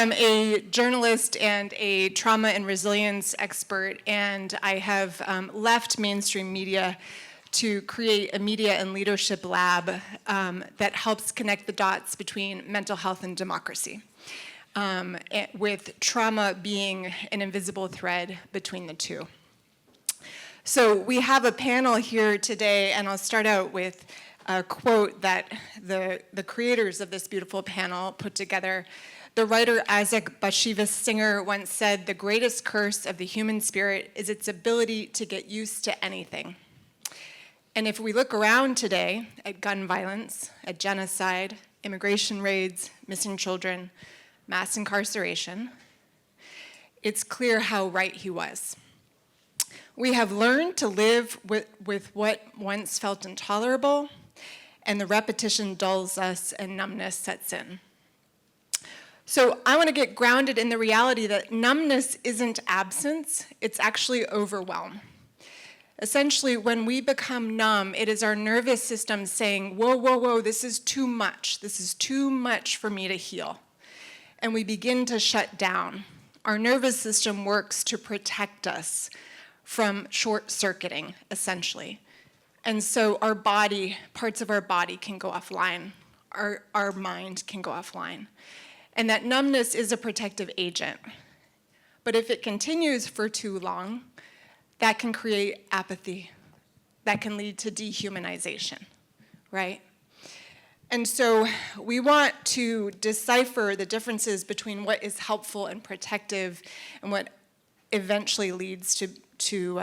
am a journalist and a trauma and resilience expert, and I have left mainstream media to create a media and leadership lab that helps connect the dots between mental health and democracy, with trauma being an invisible thread between the two. So we have a panel here today, and I'll start out with a quote that the creators of this beautiful panel put together. The writer Isaac Bashevis Singer once said, "The greatest curse of the human spirit is its ability to get used to anything." And if we look around today at gun violence, at genocide, immigration raids, missing children, mass incarceration, it's clear how right he was. We have learned to live with what once felt intolerable, and the repetition dulls us and numbness sets in. So I want to get grounded in the reality that numbness isn't absence, it's actually overwhelm. Essentially, when we become numb, it is our nervous system saying, whoa, whoa, whoa, this is too much. This is too much for me to heal. And we begin to shut down. Our nervous system works to protect us from short-circuiting, essentially. And so our body, parts of our body can go offline. Our mind can go offline. And that numbness is a protective agent. But if it continues for too long, that can create apathy. That can lead to dehumanization, right? And so we want to decipher the differences between what is helpful and protective and what eventually leads to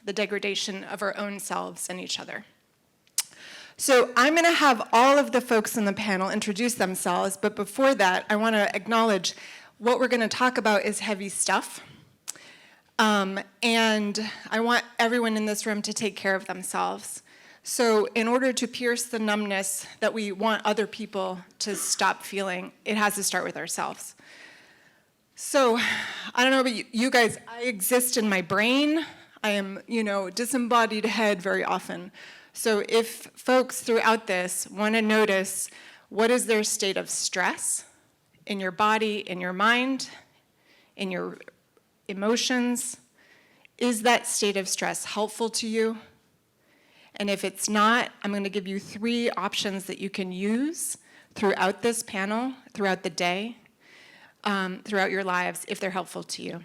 the degradation of our own selves and each other. So I'm going to have all of the folks in the panel introduce themselves, but before that, I want to acknowledge what we're going to talk about is heavy stuff. And I want everyone in this room to take care of themselves. So in order to pierce the numbness that we want other people to stop feeling, it has to start with ourselves. So I don't know about you guys, I exist in my brain. I am, disembodied head very often. So if folks throughout this want to notice what is their state of stress in your body, in your mind, in your emotions, is that state of stress helpful to you? And if it's not, I'm going to give you 3 options that you can use throughout this panel, throughout the day, throughout your lives, if they're helpful to you.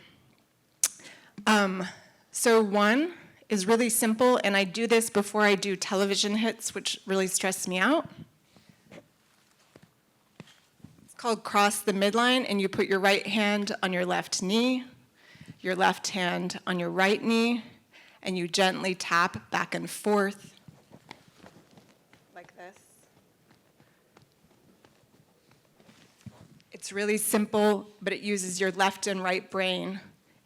So 1 is really simple, and I do this before I do television hits, which really stress me out. It's called cross the midline, and you put your right hand on your left knee, your left hand on your right knee, and you gently tap back and forth like this. It's really simple, but it uses your left and right brain,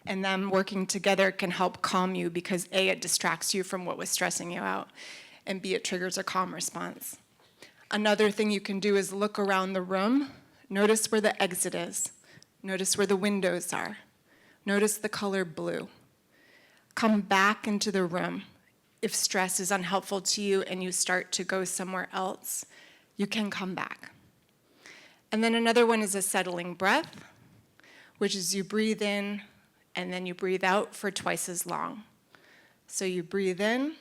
and them working together can help calm you because A, it distracts you from what was stressing you out, and B, it triggers a calm response. Another thing you can do is look around the room. Notice where the exit is. Notice where the windows are. Notice the color blue. Come back into the room. If stress is unhelpful to you and you start to go somewhere else, you can come back. And then another one is a settling breath, which is you breathe in and then you breathe out for twice as long. So you breathe in,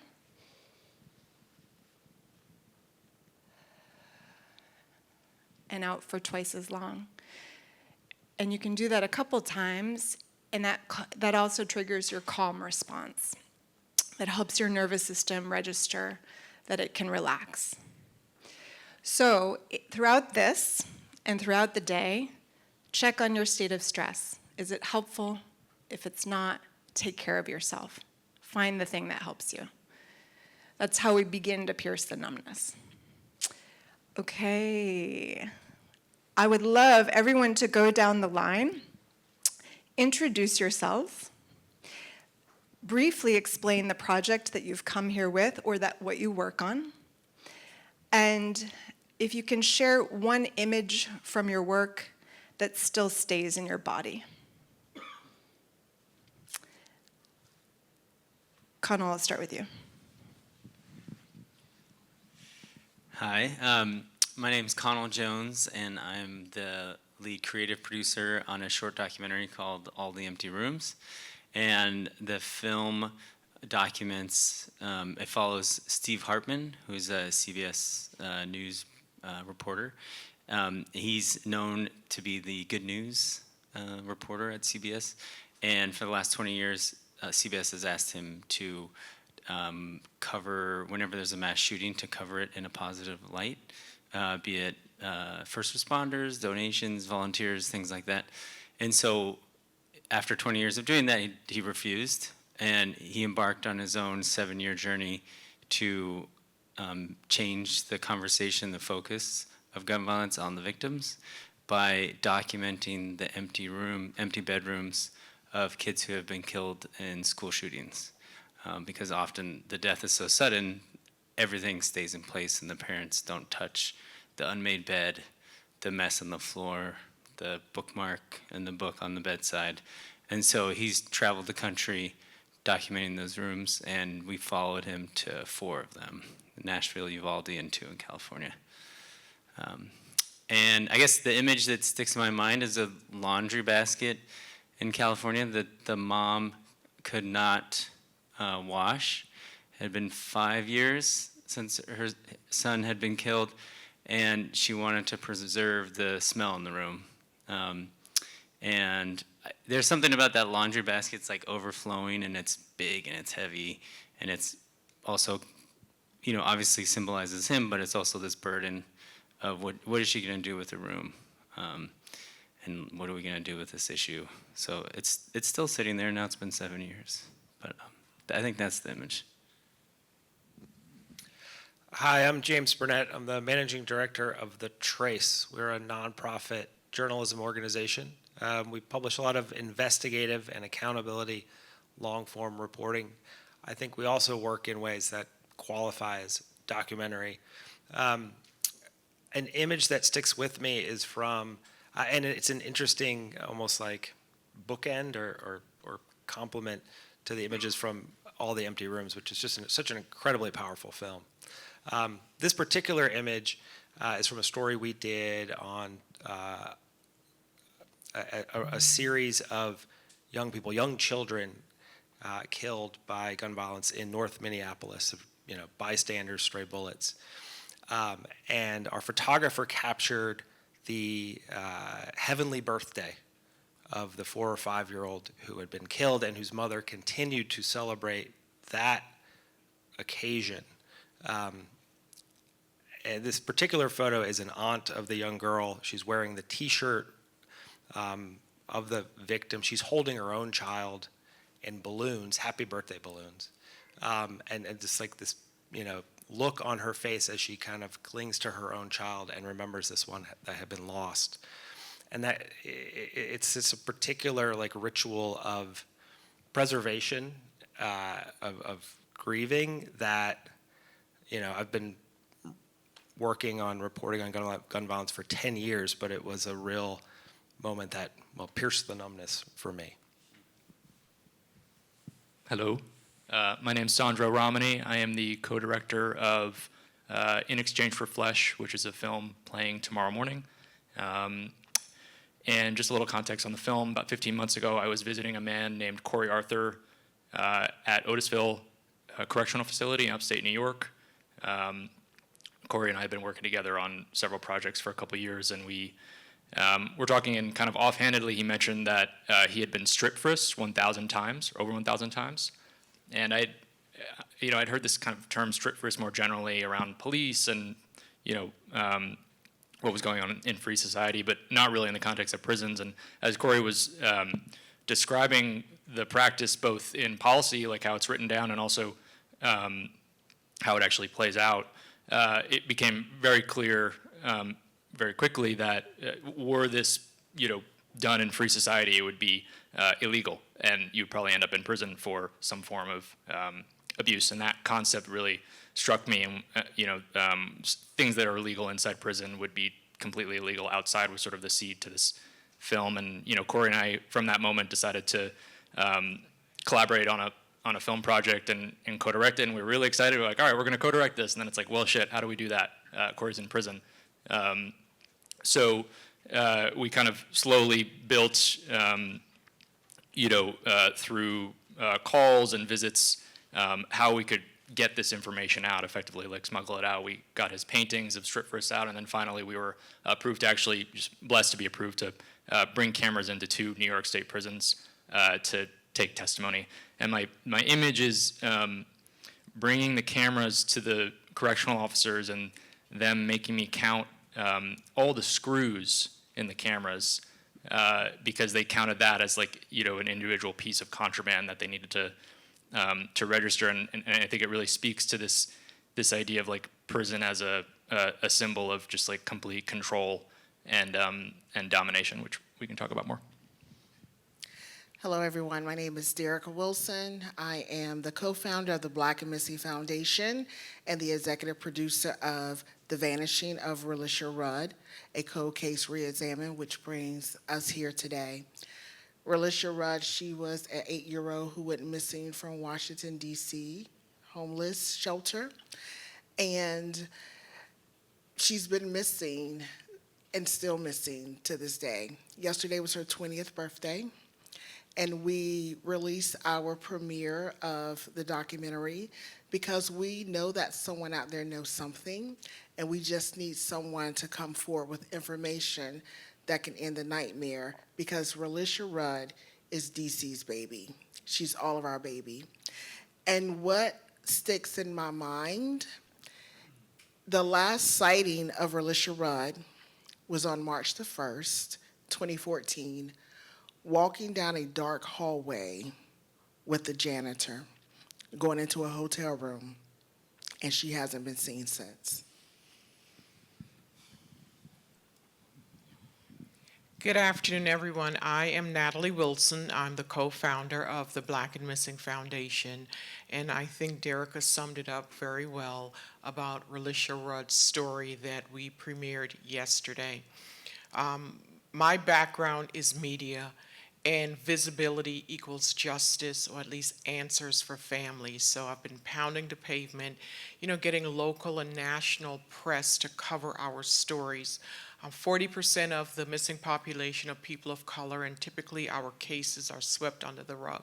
and out for twice as long. And you can do that a couple times, and that also triggers your calm response. That helps your nervous system register that it can relax. So throughout this and throughout the day, check on your state of stress. Is it helpful? If it's not, take care of yourself. Find the thing that helps you. That's how we begin to pierce the numbness. Okay. I would love everyone to go down the line, introduce yourselves, briefly explain the project that you've come here with or that what you work on, and if you can share one image from your work that still stays in your body. Connell, I'll start with you. Hi, my name's Connell Jones, and I'm the lead creative producer on a short documentary called All the Empty Rooms. And the film documents, it follows Steve Hartman, who's a CBS News reporter. He's known to be the good news reporter at CBS. And for the last 20 years, CBS has asked him to cover, whenever there's a mass shooting, to cover it in a positive light, be it first responders, donations, volunteers, things like that. And so after 20 years of doing that, he refused, and he embarked on his own 7-year journey to change the conversation, the focus of gun violence on the victims by documenting the empty bedrooms of kids who have been killed in school shootings. Because often the death is so sudden, everything stays in place and the parents don't touch the unmade bed, the mess on the floor, the bookmark and the book on the bedside. And so he's traveled the country documenting those rooms, and we followed him to 4 of them: Nashville, Uvalde, and 2 in California. And I guess the image that sticks in my mind is a laundry basket in California that the mom could not wash. It had been 5 years since her son had been killed, and she wanted to preserve the smell in the room. And there's something about that laundry basket. It's like overflowing, and it's big, and it's heavy, and it's also, obviously symbolizes him, but it's also this burden of what is she going to do with the room, and what are we going to do with this issue? So it's still sitting there now. It's been 7 years, but I think that's the image. Hi, I'm James Burnett. I'm the managing director of The Trace. We're a nonprofit journalism organization. We publish a lot of investigative and accountability long-form reporting. I think we also work in ways that qualify as documentary. An image that sticks with me is from, and it's an interesting, almost like bookend or complement to the images from All the Empty Rooms, which is just such an incredibly powerful film. This particular image is from a story we did on a series of young children killed by gun violence in North Minneapolis, bystanders, stray bullets. And our photographer captured the heavenly birthday of the 4 or 5-year-old who had been killed and whose mother continued to celebrate that occasion. And this particular photo is an aunt of the young girl. She's wearing the T-shirt of the victim. She's holding her own child in balloons, happy birthday balloons, and just like this, look on her face as she kind of clings to her own child and remembers this one that had been lost. And that it's just a particular ritual of preservation, of grieving that, I've been working on reporting on gun violence for 10 years, but it was a real moment that, pierced the numbness for me. Hello, my name's Sandro Romani. I am the co-director of In Exchange for Flesh, which is a film playing tomorrow morning. And just a little context on the film, about 15 months ago, I was visiting a man named Corey Arthur at Otisville Correctional Facility in upstate New York. Corey and I have been working together on several projects for a couple of years, and we were talking, and kind of offhandedly, he mentioned that he had been strip frisked 1,000 times, or over 1,000 times. And I'd heard this kind of term strip frisk more generally around police and, what was going on in free society, but not really in the context of prisons. And as Corey was describing the practice both in policy, like how it's written down, and also how it actually plays out, it became very clear very quickly that were this, done in free society, it would be illegal, and you'd probably end up in prison for some form of abuse. And that concept really struck me. And things that are illegal inside prison would be completely illegal outside, was sort of the seed to this film. And Corey and I, from that moment, decided to collaborate on a film project and co-direct it. And we were really excited. We're like, all right, we're going to co-direct this. And then it's like, well, shit, how do we do that? Corey's in prison. So we kind of slowly built, through calls and visits, how we could get this information out effectively, like smuggle it out. We got his paintings of strip first out, and then finally we were approved to actually, just blessed to be approved to bring cameras into 2 New York State prisons to take testimony. And my image is bringing the cameras to the correctional officers and them making me count all the screws in the cameras because they counted that as like, an individual piece of contraband that they needed to register. And I think it really speaks to this idea of like prison as a symbol of just like complete control and domination, which we can talk about more. Hello, everyone. My name is Derica Wilson. I am the co-founder of the Black and Missing Foundation and the executive producer of The Vanishing of Relisha Rudd, a cold case reexamined, which brings us here today. Relisha Rudd, she was an 8-year-old who went missing from Washington, D.C., homeless shelter. And she's been missing and still missing to this day. Yesterday was her 20th birthday. And we released our premiere of the documentary because we know that someone out there knows something, and we just need someone to come forward with information that can end the nightmare, because Relisha Rudd is DC's baby. She's all of our baby. And what sticks in my mind, the last sighting of Relisha Rudd was on March the 1st, 2014, walking down a dark hallway with the janitor, going into a hotel room, and she hasn't been seen since. Good afternoon, everyone. I am Natalie Wilson. I'm the co-founder of the Black and Missing Foundation, and I think Derica summed it up very well about Relisha Rudd's story that we premiered yesterday. My background is media, and visibility equals justice, or at least answers for families. So I've been pounding the pavement, getting local and national press to cover our stories. 40% of the missing population are people of color, and typically our cases are swept under the rug,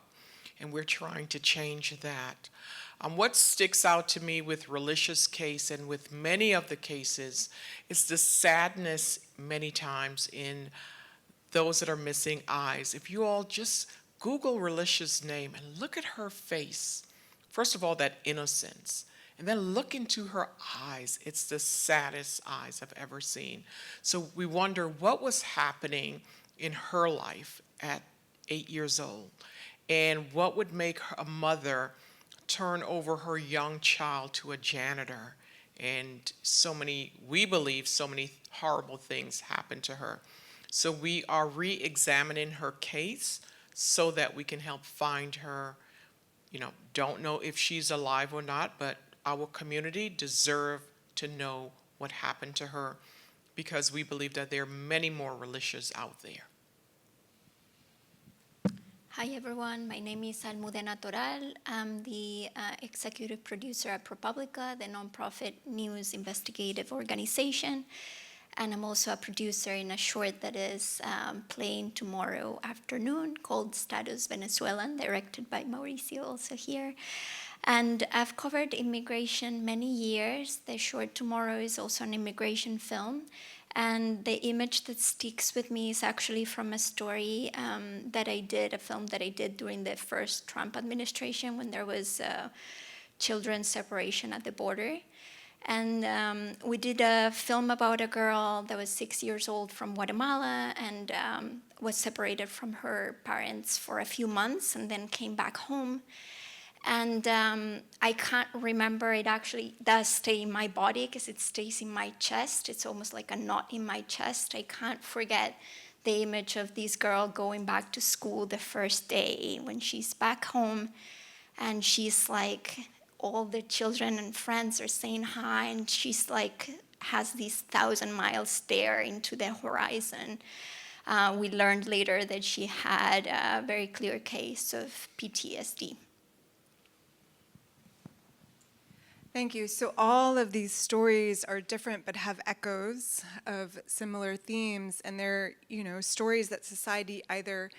and we're trying to change that. What sticks out to me with Relisha's case and with many of the cases is the sadness many times in those that are missing eyes. If you all just Google Relisha's name and look at her face, first of all, that innocence, and then look into her eyes. It's the saddest eyes I've ever seen. So we wonder what was happening in her life at 8 years old, and what would make a mother turn over her young child to a janitor. And we believe so many horrible things happened to her. So we are re-examining her case so that we can help find her. Don't know if she's alive or not, but our community deserve to know what happened to her, because we believe that there are many more Relishas out there. Hi everyone, my name is Almudena Toral. I'm the executive producer at ProPublica, the nonprofit news investigative organization. And I'm also a producer in a short that is playing tomorrow afternoon called Status Venezuelan, directed by Mauricio, also here. And I've covered immigration many years. The short tomorrow is also an immigration film. And the image that sticks with me is actually from a story a film that I did during the first Trump administration, when there was children's separation at the border. And we did a film about a girl that was 6 years old from Guatemala and was separated from her parents for a few months and then came back home. And I can't remember, it actually does stay in my body because it stays in my chest. It's almost like a knot in my chest. I can't forget the image of this girl going back to school the first day when she's back home, and she's like, all the children and friends are saying hi, and she's like, has this 1,000-mile stare into the horizon. We learned later that she had a very clear case of PTSD. Thank you. So all of these stories are different but have echoes of similar themes, and they're, stories that society either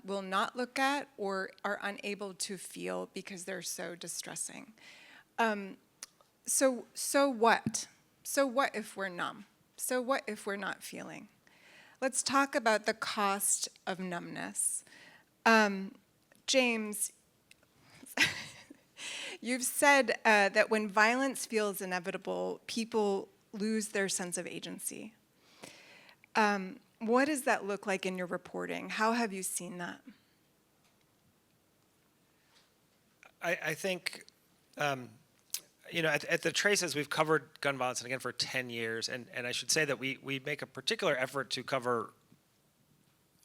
will not look at or are unable to feel because they're so distressing. So what? So what if we're numb? So what if we're not feeling? Let's talk about the cost of numbness. James, you've said that when violence feels inevitable, people lose their sense of agency. What does that look like in your reporting? How have you seen that? I think, at the Traces, we've covered gun violence, and again, for 10 years. And I should say that we make a particular effort to cover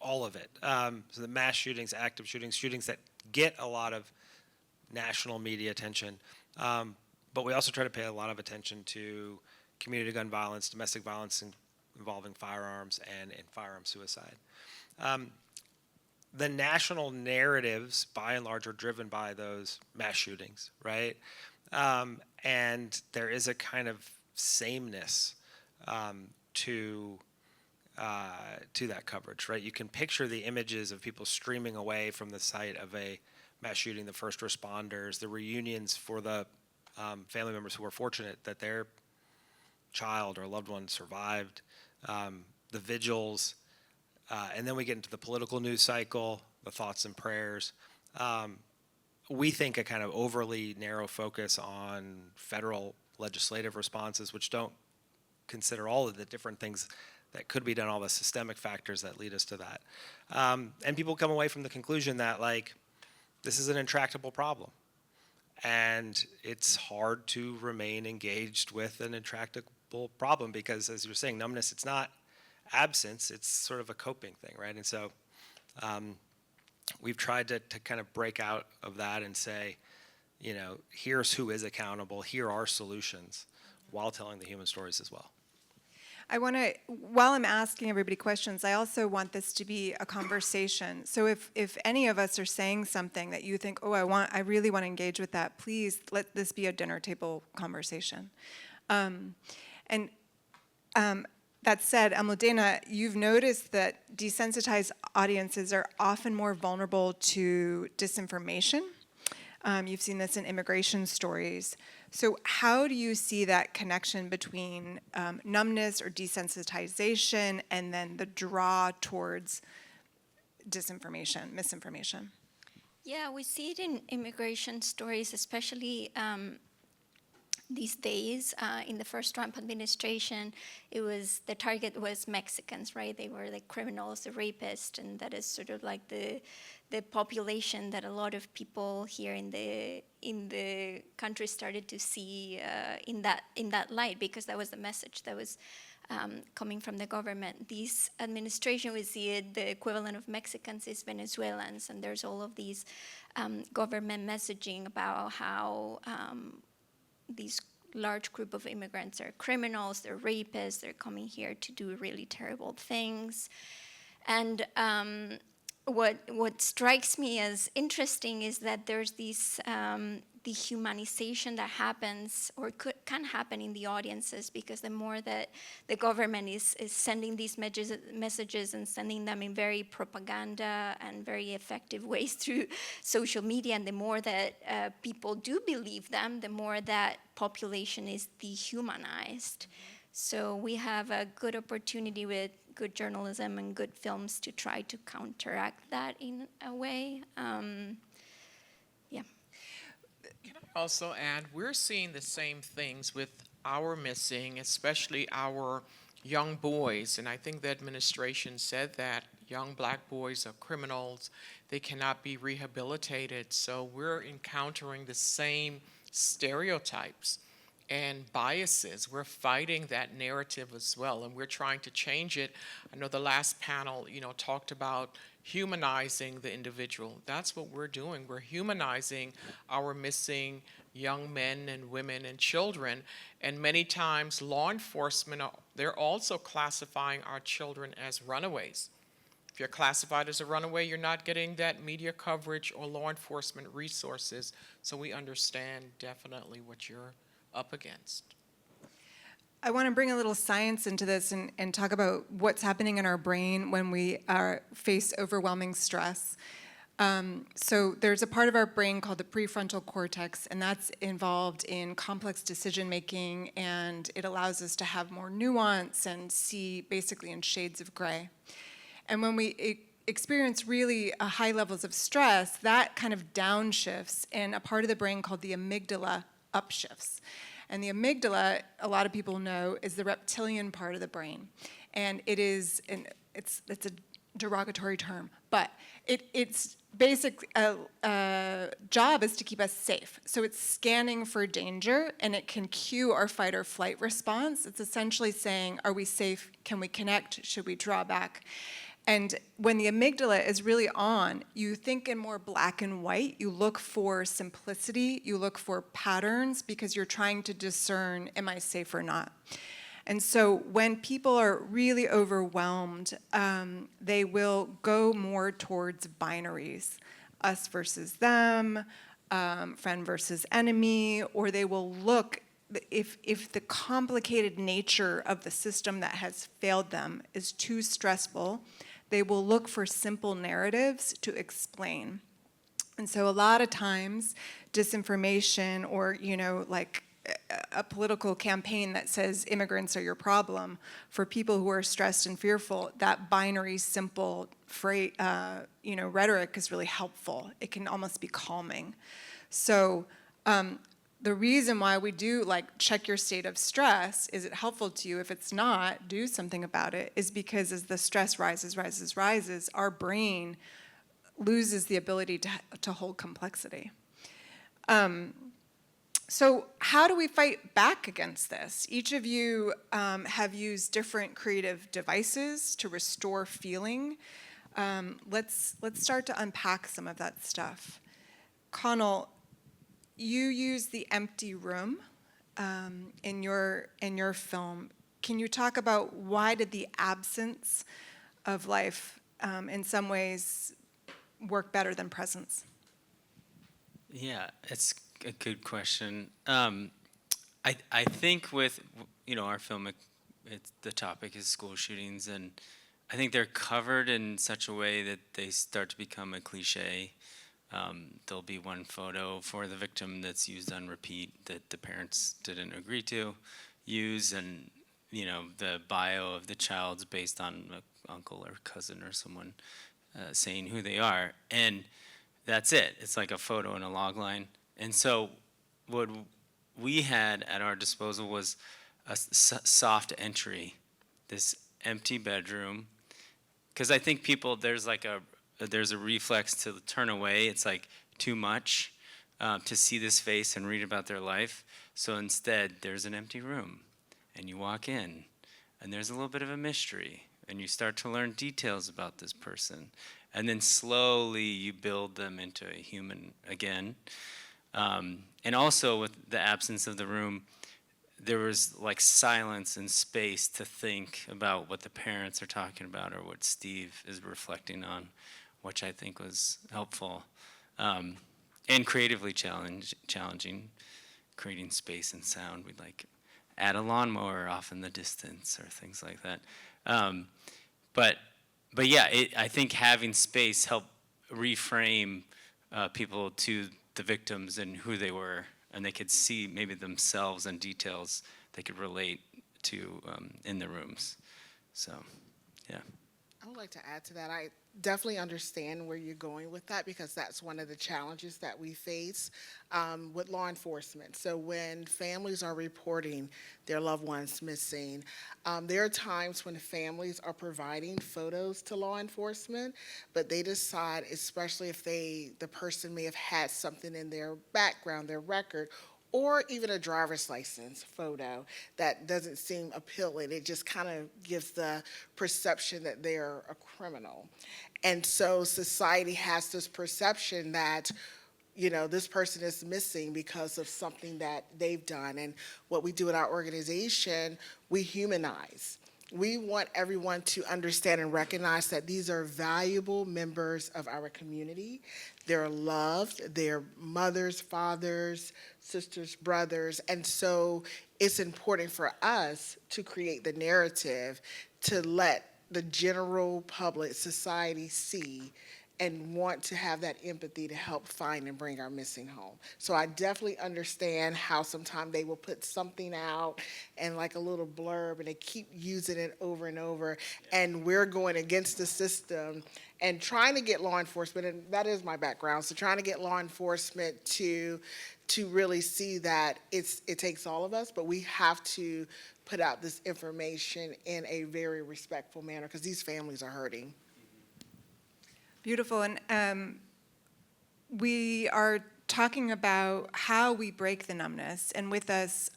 all of it. So the mass shootings, active shootings, shootings that get a lot of national media attention. But we also try to pay a lot of attention to community gun violence, domestic violence involving firearms, and firearm suicide. The national narratives, by and large, are driven by those mass shootings, right? And there is a kind of sameness to that coverage, right? You can picture the images of people streaming away from the site of a mass shooting, the first responders, the reunions for the family members who were fortunate that their child or loved one survived, the vigils, and then we get into the political news cycle, the thoughts and prayers. We think a kind of overly narrow focus on federal legislative responses, which don't consider all of the different things that could be done, all the systemic factors that lead us to that. And people come away from the conclusion that, this is an intractable problem. And it's hard to remain engaged with an intractable problem because, as you were saying, numbness, it's not absence, it's sort of a coping thing, right? And so we've tried to kind of break out of that and say, here's who is accountable, here are solutions, while telling the human stories as well. I want to, while I'm asking everybody questions, I also want this to be a conversation. So if any of us are saying something that you think, I really want to engage with that, please let this be a dinner table conversation. That said, Almudena, you've noticed that desensitized audiences are often more vulnerable to disinformation. You've seen this in immigration stories. So how do you see that connection between numbness or desensitization and then the draw towards disinformation, misinformation? Yeah, we see it in immigration stories, especially these days. In the first Trump administration, the target was Mexicans, right? They were the criminals, the rapists, and that is sort of like the population that a lot of people here in the country started to see in that light, because that was the message that was coming from the government. This administration, we see it, the equivalent of Mexicans is Venezuelans, and there's all of these government messaging about how these large group of immigrants are criminals, they're rapists, they're coming here to do really terrible things. And what strikes me as interesting is that there's this dehumanization that happens or can happen in the audiences, because the more that the government is sending these messages and sending them in very propaganda and very effective ways through social media, and the more that people do believe them, the more that population is dehumanized. So we have a good opportunity with good journalism and good films to try to counteract that in a way. Can I also add, we're seeing the same things with our missing, especially our young boys. And I think the administration said that young black boys are criminals. They cannot be rehabilitated. So we're encountering the same stereotypes and biases. We're fighting that narrative as well, and we're trying to change it. I know the last panel, talked about humanizing the individual. That's what we're doing. We're humanizing our missing young men and women and children. And many times law enforcement, they're also classifying our children as runaways. If you're classified as a runaway, you're not getting that media coverage or law enforcement resources. So we understand definitely what you're up against. I want to bring a little science into this and talk about what's happening in our brain when we face overwhelming stress. So there's a part of our brain called the prefrontal cortex, and that's involved in complex decision making, and it allows us to have more nuance and see basically in shades of gray. And when we experience really high levels of stress, that kind of downshifts, and a part of the brain called the amygdala upshifts. And the amygdala, a lot of people know, is the reptilian part of the brain. And it's a derogatory term, but its basic job is to keep us safe. So it's scanning for danger, and it can cue our fight or flight response. It's essentially saying, are we safe? Can we connect? Should we draw back? And when the amygdala is really on, you think in more black and white. You look for simplicity. You look for patterns because you're trying to discern, am I safe or not? And so when people are really overwhelmed, they will go more towards binaries, us versus them, friend versus enemy, or they will look, if the complicated nature of the system that has failed them is too stressful, they will look for simple narratives to explain. And so a lot of times, disinformation or, like a political campaign that says immigrants are your problem, for people who are stressed and fearful, that binary, simple rhetoric is really helpful. It can almost be calming. So the reason why we do check your state of stress, is it helpful to you? If it's not, do something about it, is because as the stress rises, our brain loses the ability to hold complexity. So how do we fight back against this? Each of you have used different creative devices to restore feeling. Let's start to unpack some of that stuff. Connell, you use the empty room in your film. Can you talk about why did the absence of life in some ways work better than presence? Yeah, it's a good question. I think with our film, the topic is school shootings, and I think they're covered in such a way that they start to become a cliche. There'll be one photo for the victim that's used on repeat that the parents didn't agree to use, and the bio of the child's based on an uncle or cousin or someone saying who they are, and that's it. It's like a photo in a log line. And so what we had at our disposal was a soft entry, this empty bedroom, because I think people, there's a reflex to turn away. It's like too much to see this face and read about their life. So instead, there's an empty room, and you walk in, and there's a little bit of a mystery, and you start to learn details about this person. And then slowly you build them into a human again. And also with the absence of the room, there was silence and space to think about what the parents are talking about or what Steve is reflecting on, which I think was helpful and creatively challenging, creating space and sound. We'd add a lawnmower off in the distance or things like that. But yeah, I think having space helped reframe people to the victims and who they were, and they could see maybe themselves and details they could relate to in the rooms. So, yeah. I would like to add to that. I definitely understand where you're going with that, because that's one of the challenges that we face with law enforcement. So when families are reporting their loved ones missing, there are times when families are providing photos to law enforcement, but they decide, especially if the person may have had something in their background, their record, or even a driver's license photo that doesn't seem appealing. It just kind of gives the perception that they're a criminal. And so society has this perception that, this person is missing because of something that they've done. And what we do in our organization, we humanize. We want everyone to understand and recognize that these are valuable members of our community. They're loved, they're mothers, fathers, sisters, brothers, and so it's important for us to create the narrative to let the general public society see and want to have that empathy to help find and bring our missing home. So I definitely understand how sometimes they will put something out and like a little blurb and they keep using it over and over. And we're going against the system and trying to get law enforcement, and that is my background, so trying to get law enforcement to really see that it takes all of us, but we have to put out this information in a very respectful manner because these families are hurting. Beautiful. And we are talking about how we break the numbness. And with us,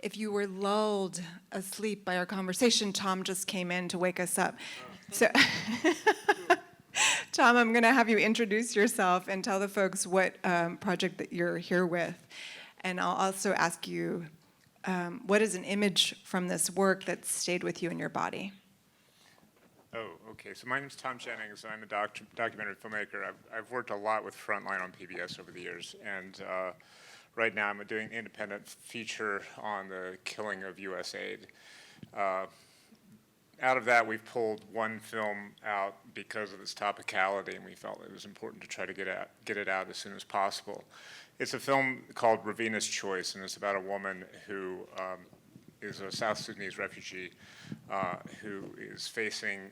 if you were lulled asleep by our conversation, Tom just came in to wake us up. So, Tom, I'm going to have you introduce yourself and tell the folks what project that you're here with. And I'll also ask you, what is an image from this work that stayed with you in your body? Oh, okay. So my name is Tom Jennings. I'm a documentary filmmaker. I've worked a lot with Frontline on PBS over the years, and right now I'm doing an independent feature on the killing of USAID. Out of that, we've pulled one film out because of its topicality, and we felt it was important to try to get it out as soon as possible. It's a film called Ravina's Choice, and it's about a woman who is a South Sudanese refugee who is facing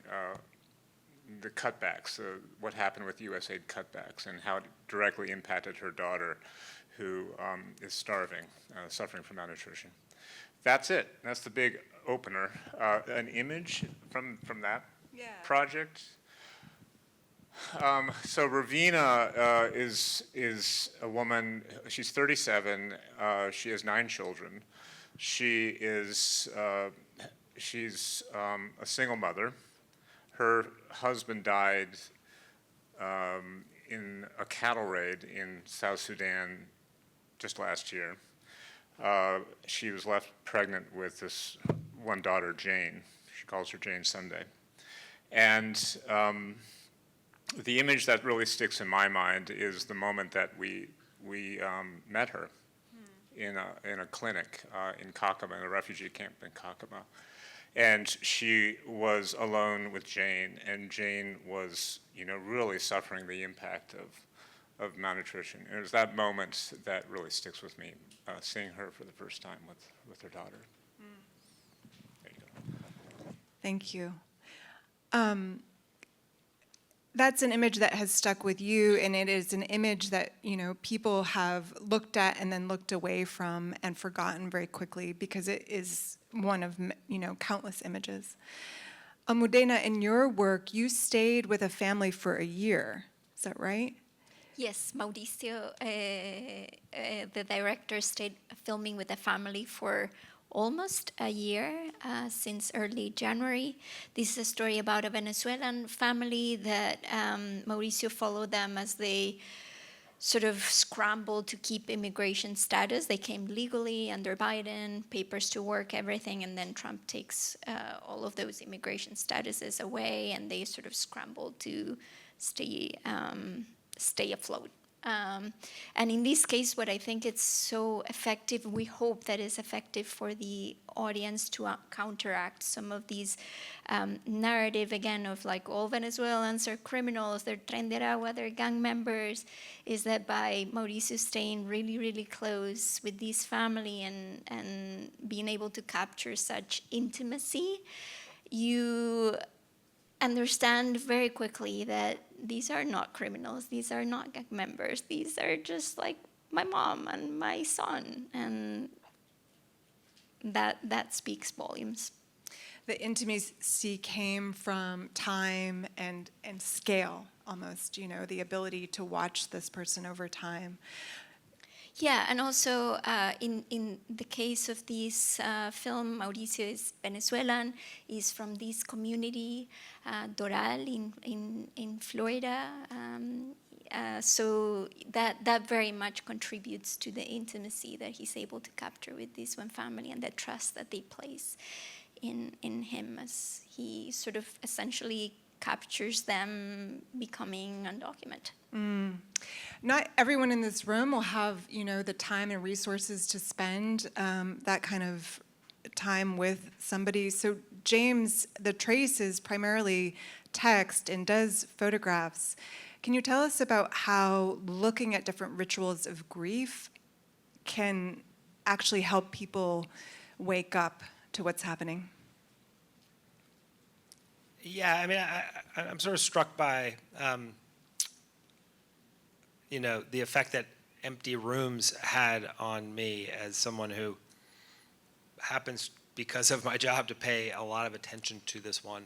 the cutbacks, what happened with USAID cutbacks, and how it directly impacted her daughter, who is starving, suffering from malnutrition. That's it. That's the big opener. An image from that project. So Ravina is a woman. She's 37. She has 9 children. She's a single mother. Her husband died in a cattle raid in South Sudan just last year. She was left pregnant with this one daughter, Jane. She calls her Jane Sunday. And the image that really sticks in my mind is the moment that we met her in a clinic in Kakuma, in a refugee camp in Kakuma. And she was alone with Jane, and Jane was, really suffering the impact of malnutrition. And it was that moment that really sticks with me, seeing her for the first time with her daughter. There you go. Thank you. That's an image that has stuck with you, and it is an image that, people have looked at and then looked away from and forgotten very quickly because it is one of, countless images. Almudena, in your work, you stayed with a family for a year. Is that right? Yes, Mauricio, the director, stayed filming with the family for almost a year, since early January. This is a story about a Venezuelan family that Mauricio followed them as they sort of scrambled to keep immigration status. They came legally under Biden, papers to work, everything, and then Trump takes all of those immigration statuses away, and they sort of scrambled to stay afloat. And in this case, what I think it's so effective, we hope that is effective for the audience to counteract some of these narrative, again, of like all Venezuelans are criminals, they're tren de agua, they're gang members, is that by Mauricio staying really, really close with this family and being able to capture such intimacy, you understand very quickly that these are not criminals, these are not gang members, these are just like my mom and my son, and that speaks volumes. The intimacy came from time and scale, almost, the ability to watch this person over time. Yeah, and also in the case of this film, Mauricio is Venezuelan, is from this community, Doral in Florida. So that very much contributes to the intimacy that he's able to capture with this one family and the trust that they place in him as he sort of essentially captures them becoming undocumented. Not everyone in this room will have, the time and resources to spend that kind of time with somebody. So James, the trace is primarily text and does photographs. Can you tell us about how looking at different rituals of grief can actually help people wake up to what's happening? Yeah, I mean, I'm sort of struck by, the effect that empty rooms had on me as someone who happens, because of my job, to pay a lot of attention to this one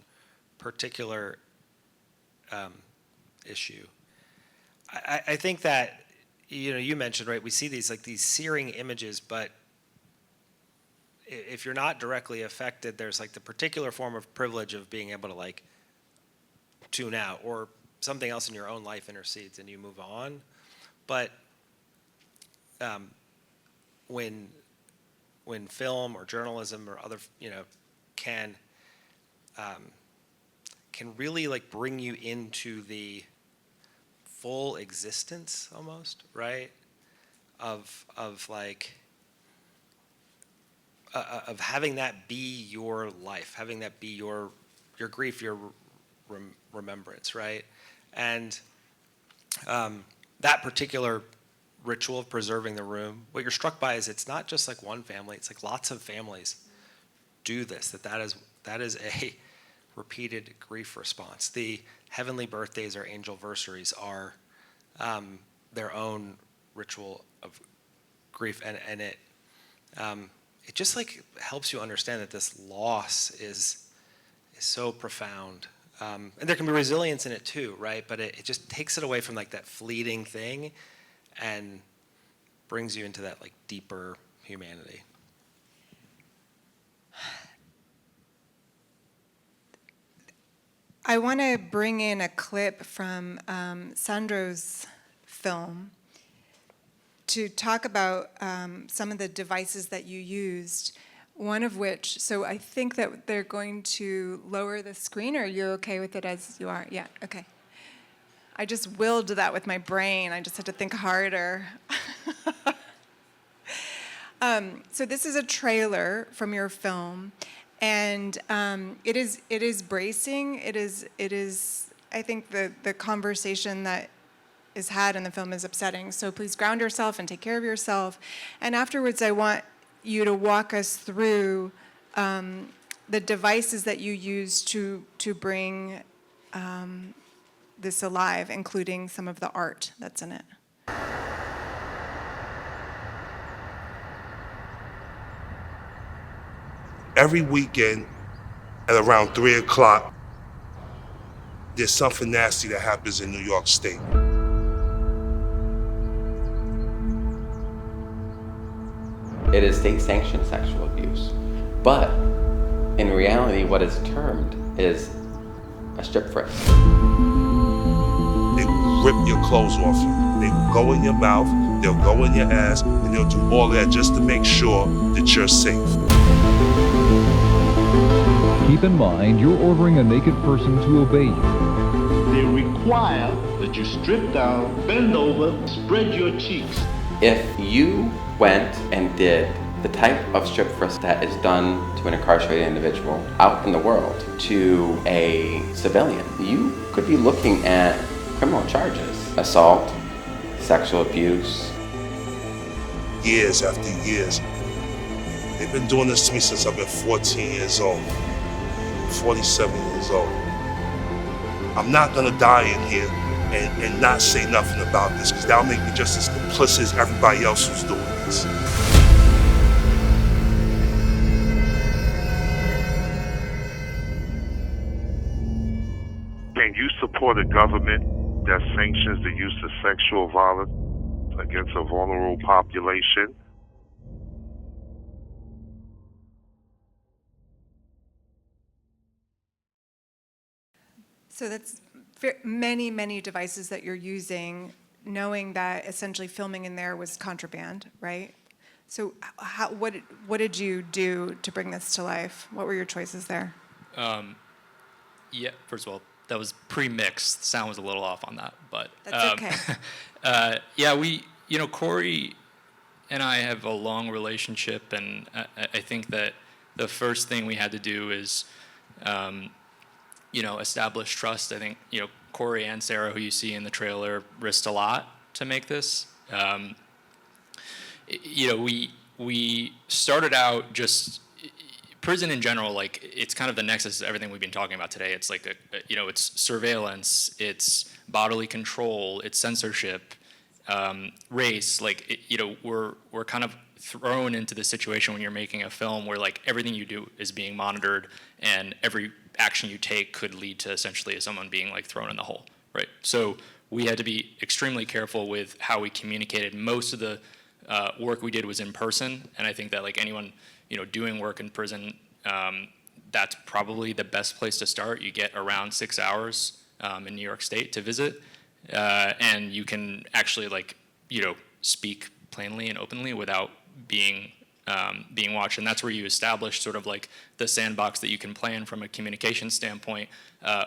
particular issue. I think that, you mentioned, right, we see these searing images, but if you're not directly affected, there's the particular form of privilege of being able to tune out, or something else in your own life intercedes and you move on. But when film or journalism or other, can really bring you into the full existence almost, right? Of having that be your life, having that be your grief, your remembrance, right? And that particular ritual of preserving the room, what you're struck by is it's not just one family, it's lots of families do this, that is a repeated grief response. The heavenly birthdays or angel versaries are their own ritual of grief, and it just helps you understand that this loss is so profound. And there can be resilience in it too, right? But it just takes it away from that fleeting thing and brings you into that deeper humanity. I want to bring in a clip from Sandro's film to talk about some of the devices that you used. One of which, so I think that they're going to lower the screen. Are you okay with it as you are? Yeah, okay. I just willed that with my brain. I just had to think harder. So this is a trailer from your film, and it is bracing. It is. I think the conversation that is had in the film is upsetting. So please ground yourself and take care of yourself. And afterwards, I want you to walk us through the devices that you use to bring this alive, including some of the art that's in it. Every weekend at around 3 o'clock, there's something nasty that happens in New York State. It is state-sanctioned sexual abuse. But in reality, what is termed is a strip frisk. They rip your clothes off you. They will go in your mouth, they'll go in your ass, and they'll do all that just to make sure that you're safe. Keep in mind, you're ordering a naked person to obey you. They require that you strip down, bend over, spread your cheeks. If you went and did the type of strip frisk that is done to an incarcerated individual out in the world to a civilian, you could be looking at criminal charges, assault, sexual abuse. Years after years. They've been doing this to me since I've been 14 years old, 47 years old. I'm not gonna die in here and not say nothing about this, because that'll make me just as complicit as everybody else who's doing this. Can you support a government that sanctions the use of sexual violence against a vulnerable population? So that's many, many devices that you're using, knowing that essentially filming in there was contraband, right? So what did you do to bring this to life? What were your choices there? Yeah, first of all, that was pre-mixed. The sound was a little off on that, but That's okay. yeah, Corey and I have a long relationship, and I think that the first thing we had to do is, establish trust. I think, Corey and Sarah, who you see in the trailer, risked a lot to make this. We started out just prison in general, like it's kind of the nexus of everything we've been talking about today. It's like it's surveillance, it's bodily control, it's censorship, race. Like we're kind of thrown into the situation when you're making a film where like everything you do is being monitored, and every action you take could lead to essentially someone being like thrown in the hole, right? So we had to be extremely careful with how we communicated. Most of the work we did was in person, and I think that like anyone doing work in prison, that's probably the best place to start. You get around 6 hours in New York State to visit, and you can actually speak plainly and openly without being watched, and that's where you establish sort of like the sandbox that you can plan from a communication standpoint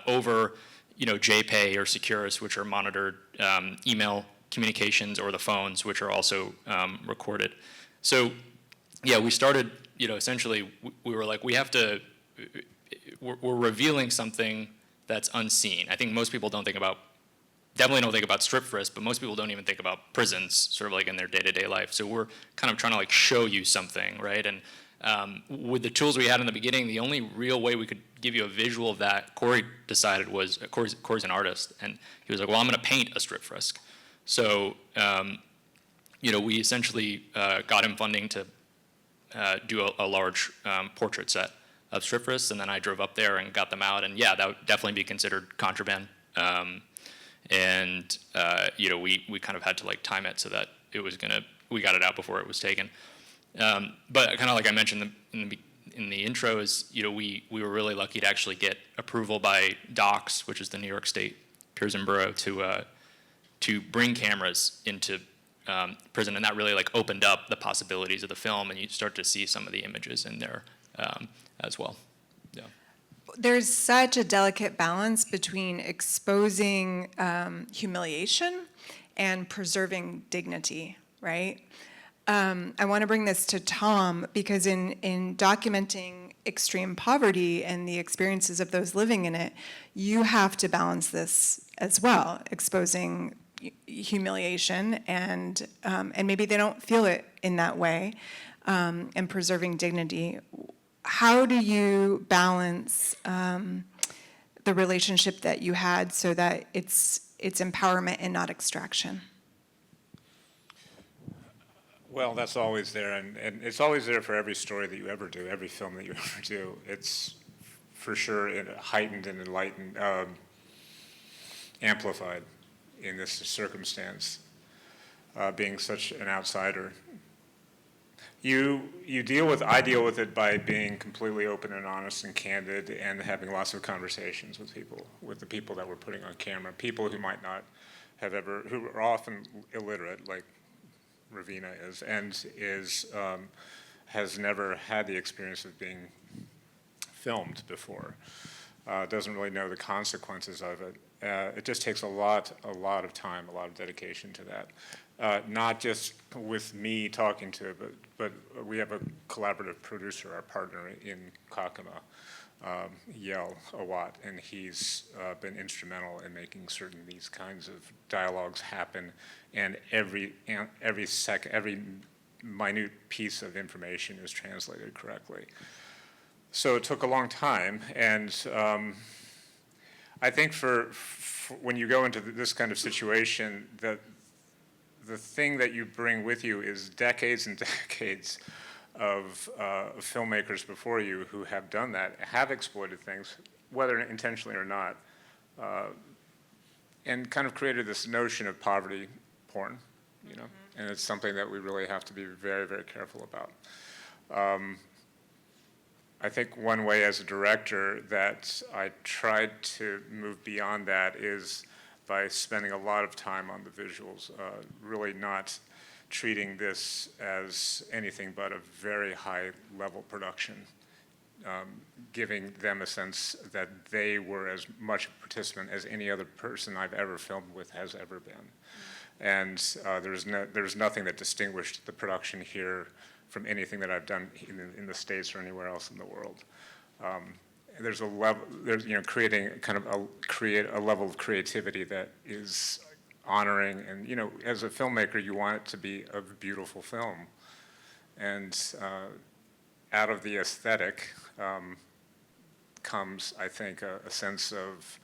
over JPay or Securus, which are monitored email communications, or the phones, which are also recorded. So yeah, we started, essentially we were like, we're revealing something that's unseen. I think most people definitely don't think about strip frisk, but most people don't even think about prisons sort of like in their day-to-day life. So we're kind of trying to like show you something, right? And with the tools we had in the beginning, the only real way we could give you a visual of that, Corey decided was, Corey's an artist, and he was like, well, I'm gonna paint a strip frisk. So, we essentially got him funding to do a large portrait set of strip frisks, and then I drove up there and got them out, and yeah, that would definitely be considered contraband. We kind of had to like time it so that we got it out before it was taken. But kind of like I mentioned in the intro is, we were really lucky to actually get approval by DOCS, which is the New York State Prison Bureau, to bring cameras into prison, and that really like opened up the possibilities of the film, and you start to see some of the images in there as well. Yeah. There's such a delicate balance between exposing humiliation and preserving dignity, right? I want to bring this to Tom, because in documenting extreme poverty and the experiences of those living in it, you have to balance this as well, exposing humiliation and maybe they don't feel it in that way, and preserving dignity. How do you balance the relationship that you had so that it's empowerment and not extraction? Well, that's always there, and it's always there for every story that you ever do, every film that you ever do. It's for sure heightened and enlightened, amplified in this circumstance, being such an outsider. I deal with it by being completely open and honest and candid, and having lots of conversations with the people that we're putting on camera, people who might not have who are often illiterate, like Ravina is, and has never had the experience of being filmed before, doesn't really know the consequences of it. It just takes a lot of time, a lot of dedication to that. Not just with me talking to it, but we have a collaborative producer, our partner in Kakuma, Yel Awat, and he's been instrumental in making certain these kinds of dialogues happen, and every minute piece of information is translated correctly. So it took a long time, and I think for when you go into this kind of situation, the thing that you bring with you is decades and decades of filmmakers before you who have done that, have exploited things, whether intentionally or not, and kind of created this notion of poverty porn, and it's something that we really have to be very, very careful about. I think one way as a director that I tried to move beyond that is by spending a lot of time on the visuals, really not treating this as anything but a very high-level production, giving them a sense that they were as much a participant as any other person I've ever filmed with has ever been. And there's nothing that distinguished the production here from anything that I've done in the States or anywhere else in the world. There's a level, creating create a level of creativity that is honoring, and as a filmmaker, you want it to be a beautiful film, and out of the aesthetic comes, I think, a sense of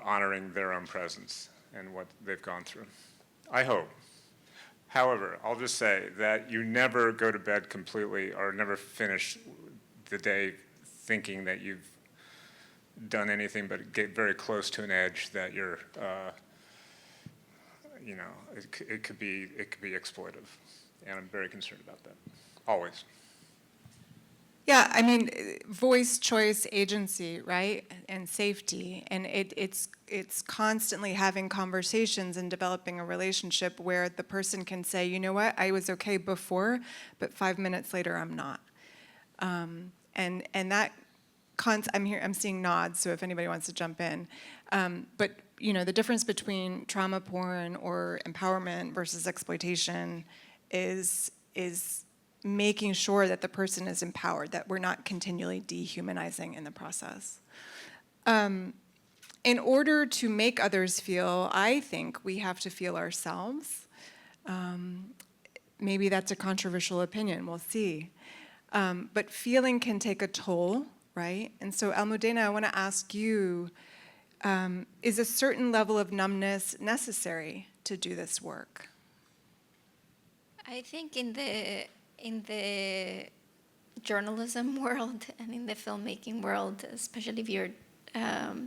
honoring their own presence and what they've gone through. I hope. However, I'll just say that you never go to bed completely or never finish the day thinking that you've done anything but get very close to an edge that you're, it could be exploitive, and I'm very concerned about that, always. Yeah, I mean, voice, choice, agency, right, and safety, and it's constantly having conversations and developing a relationship where the person can say, you know what, I was okay before, but 5 minutes later I'm not, and that I'm seeing nods, so if anybody wants to jump in, but the difference between trauma porn or empowerment versus exploitation is making sure that the person is empowered, that we're not continually dehumanizing in the process. In order to make others feel, I think we have to feel ourselves. Maybe that's a controversial opinion, we'll see. But feeling can take a toll, right? And so Almudena, I want to ask you, is a certain level of numbness necessary to do this work? I think in the journalism world and in the filmmaking world, especially if you're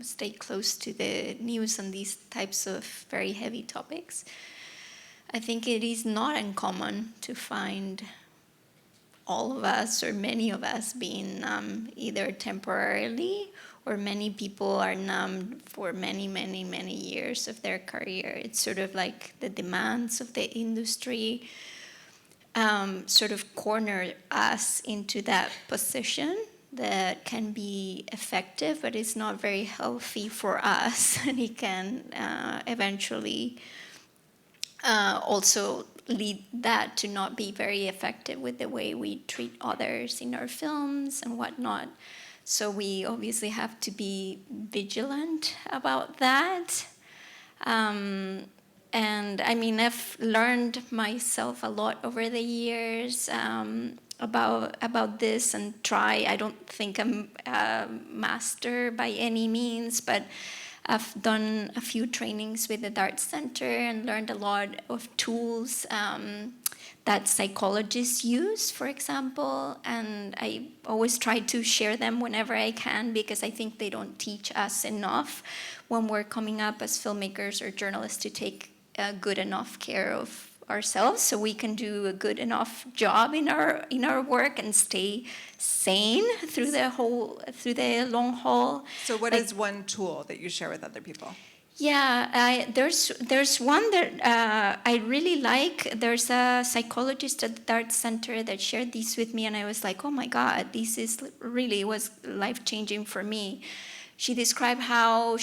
stay close to the news on these types of very heavy topics, I think it is not uncommon to find all of us or many of us being numb either temporarily, or many people are numb for many, many, many years of their career. It's sort of like the demands of the industry sort of corner us into that position that can be effective, but it's not very healthy for us. And it can eventually also lead that to not be very effective with the way we treat others in our films and whatnot. So we obviously have to be vigilant about that. And I mean, I've learned myself a lot over the years about this and I don't think I'm a master by any means, but I've done a few trainings with the Dart Center and learned a lot of tools that psychologists use, for example, and I always try to share them whenever I can because I think they don't teach us enough when we're coming up as filmmakers or journalists to take good enough care of ourselves so we can do a good enough job in our work and stay sane through the long haul. So what is one tool that you share with other people? Yeah, there's one that I really like. There's a psychologist at the Dart Center that shared these with me, and I was like, oh my God, this was life-changing for me. She described how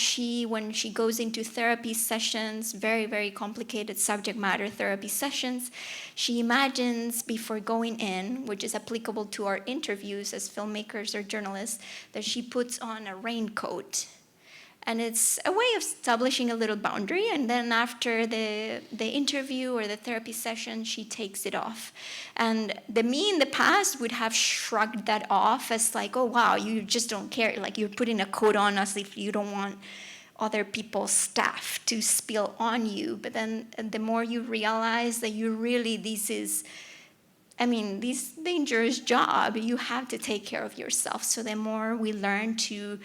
when she goes into therapy sessions, very, very complicated subject matter therapy sessions, she imagines before going in, which is applicable to our interviews as filmmakers or journalists, that she puts on a raincoat. And it's a way of establishing a little boundary, and then after the interview or the therapy session, she takes it off. And me in the past would have shrugged that off as like, oh wow, you just don't care, like you're putting a coat on us if you don't want other people's stuff to spill on you. But then the more you realize that this is dangerous job, you have to take care of yourself. So the more we learn to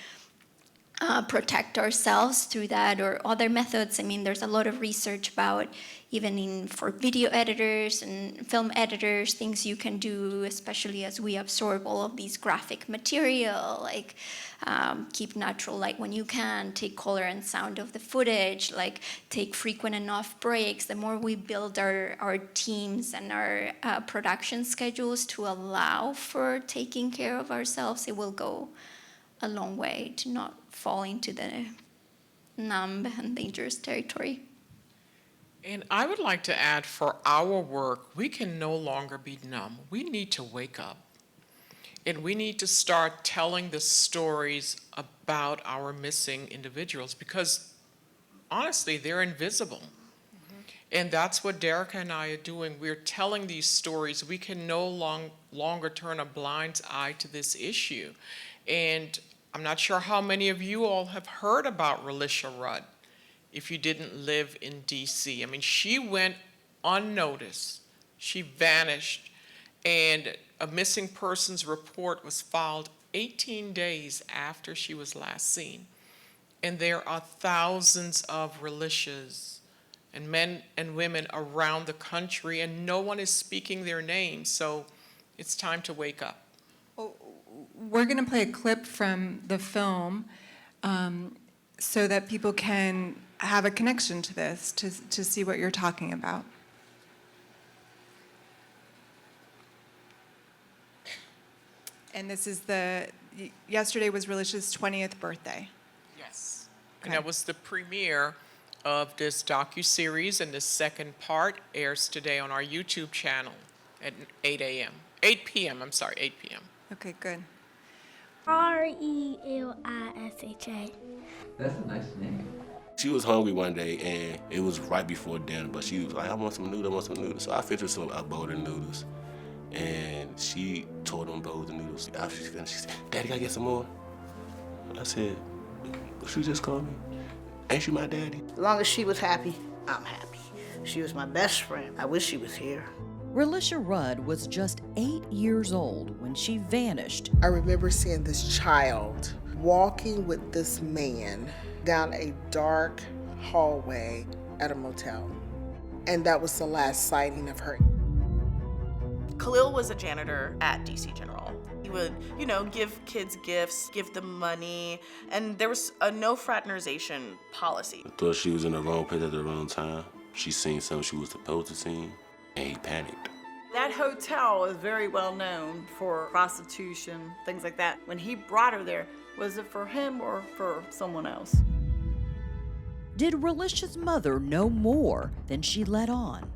protect ourselves through that or other methods. I mean, there's a lot of research about even for video editors and film editors, things you can do, especially as we absorb all of these graphic material, like keep natural light when you can, take color and sound of the footage, like take frequent enough breaks. The more we build our teams and our production schedules to allow for taking care of ourselves, it will go a long way to not fall into the numb and dangerous territory. And I would like to add, for our work, we can no longer be numb. We need to wake up. And we need to start telling the stories about our missing individuals because, honestly, they're invisible. And that's what Derica and I are doing. We're telling these stories. We can no longer turn a blind eye to this issue. And I'm not sure how many of you all have heard about Relisha Rudd if you didn't live in DC. I mean, she went unnoticed. She vanished. And a missing persons report was filed 18 days after she was last seen. And there are thousands of Relishas and men and women around the country, and no one is speaking their name. So it's time to wake up. We're going to play a clip from the film so that people can have a connection to this, to see what you're talking about. And this is yesterday was Relisha's 20th birthday. Yes. And that was the premiere of this docuseries, and the second part airs today on our YouTube channel at 8 p.m., I'm sorry, 8 p.m. Okay, good. Relisha. That's a nice name. She was hungry one day, and it was right before dinner, but she was like, I want some noodles. So I fixed her a bowl of noodles, and she tore them bowls of noodles. After she finished, she said, Daddy, can I get some more? I said, what you just called me? Ain't you my daddy? As long as she was happy, I'm happy. She was my best friend. I wish she was here. Relisha Rudd was just 8 years old when she vanished. I remember seeing this child walking with this man down a dark hallway at a motel. And that was the last sighting of her. Khalil was a janitor at DC General. He would, give kids gifts, give them money, and there was a no fraternization policy. I thought she was in the wrong place at the wrong time. She seen something she was supposed to see, and he panicked. That hotel is very well known for prostitution, things like that. When he brought her there, was it for him or for someone else? Did Relisha's mother know more than she let on?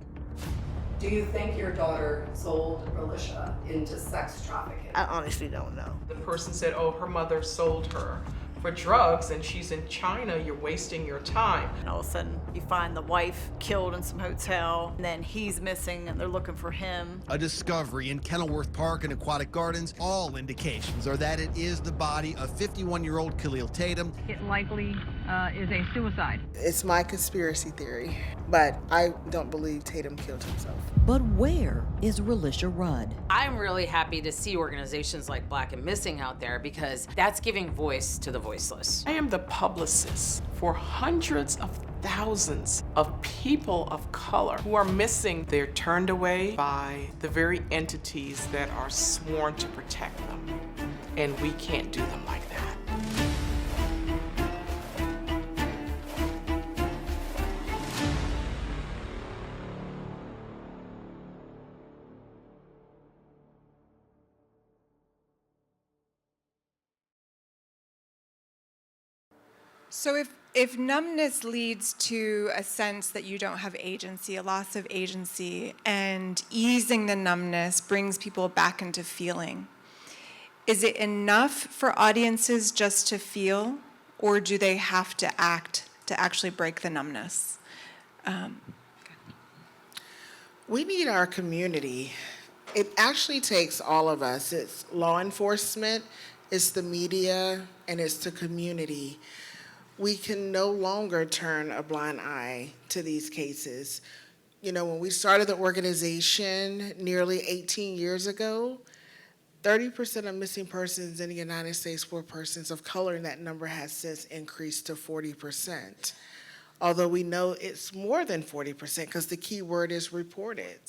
Do you think your daughter sold Relisha into sex trafficking? I honestly don't know. The person said, oh, her mother sold her for drugs and she's in China, you're wasting your time. And all of a sudden, you find the wife killed in some hotel, and then he's missing and they're looking for him. A discovery in Kenilworth Park and Aquatic Gardens, all indications are that it is the body of 51-year-old Khalil Tatum. It likely is a suicide. It's my conspiracy theory, but I don't believe Tatum killed himself. But where is Relisha Rudd? I'm really happy to see organizations like Black and Missing out there because that's giving voice to the voiceless. I am the publicist for hundreds of thousands of people of color who are missing. They're turned away by the very entities that are sworn to protect them. And we can't do them like that. So if numbness leads to a sense that you don't have agency, a loss of agency, and easing the numbness brings people back into feeling, is it enough for audiences just to feel, or do they have to act to actually break the numbness? We need our community. It actually takes all of us. It's law enforcement, it's the media, and it's the community. We can no longer turn a blind eye to these cases. When we started the organization nearly 18 years ago, 30% of missing persons in the United States were persons of color, and that number has since increased to 40%. Although we know it's more than 40% because the key word is reported.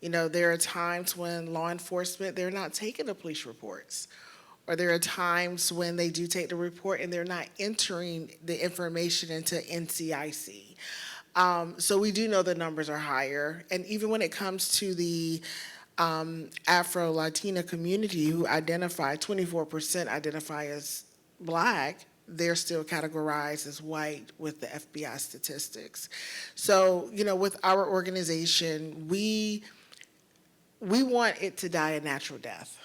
You know, there are times when law enforcement, they're not taking the police reports. Or there are times when they do take the report and they're not entering the information into NCIC. So we do know the numbers are higher. And even when it comes to the Afro-Latina community who identify, 24% identify as Black, they're still categorized as white with the FBI statistics. So, you know, with our organization, we want it to die a natural death.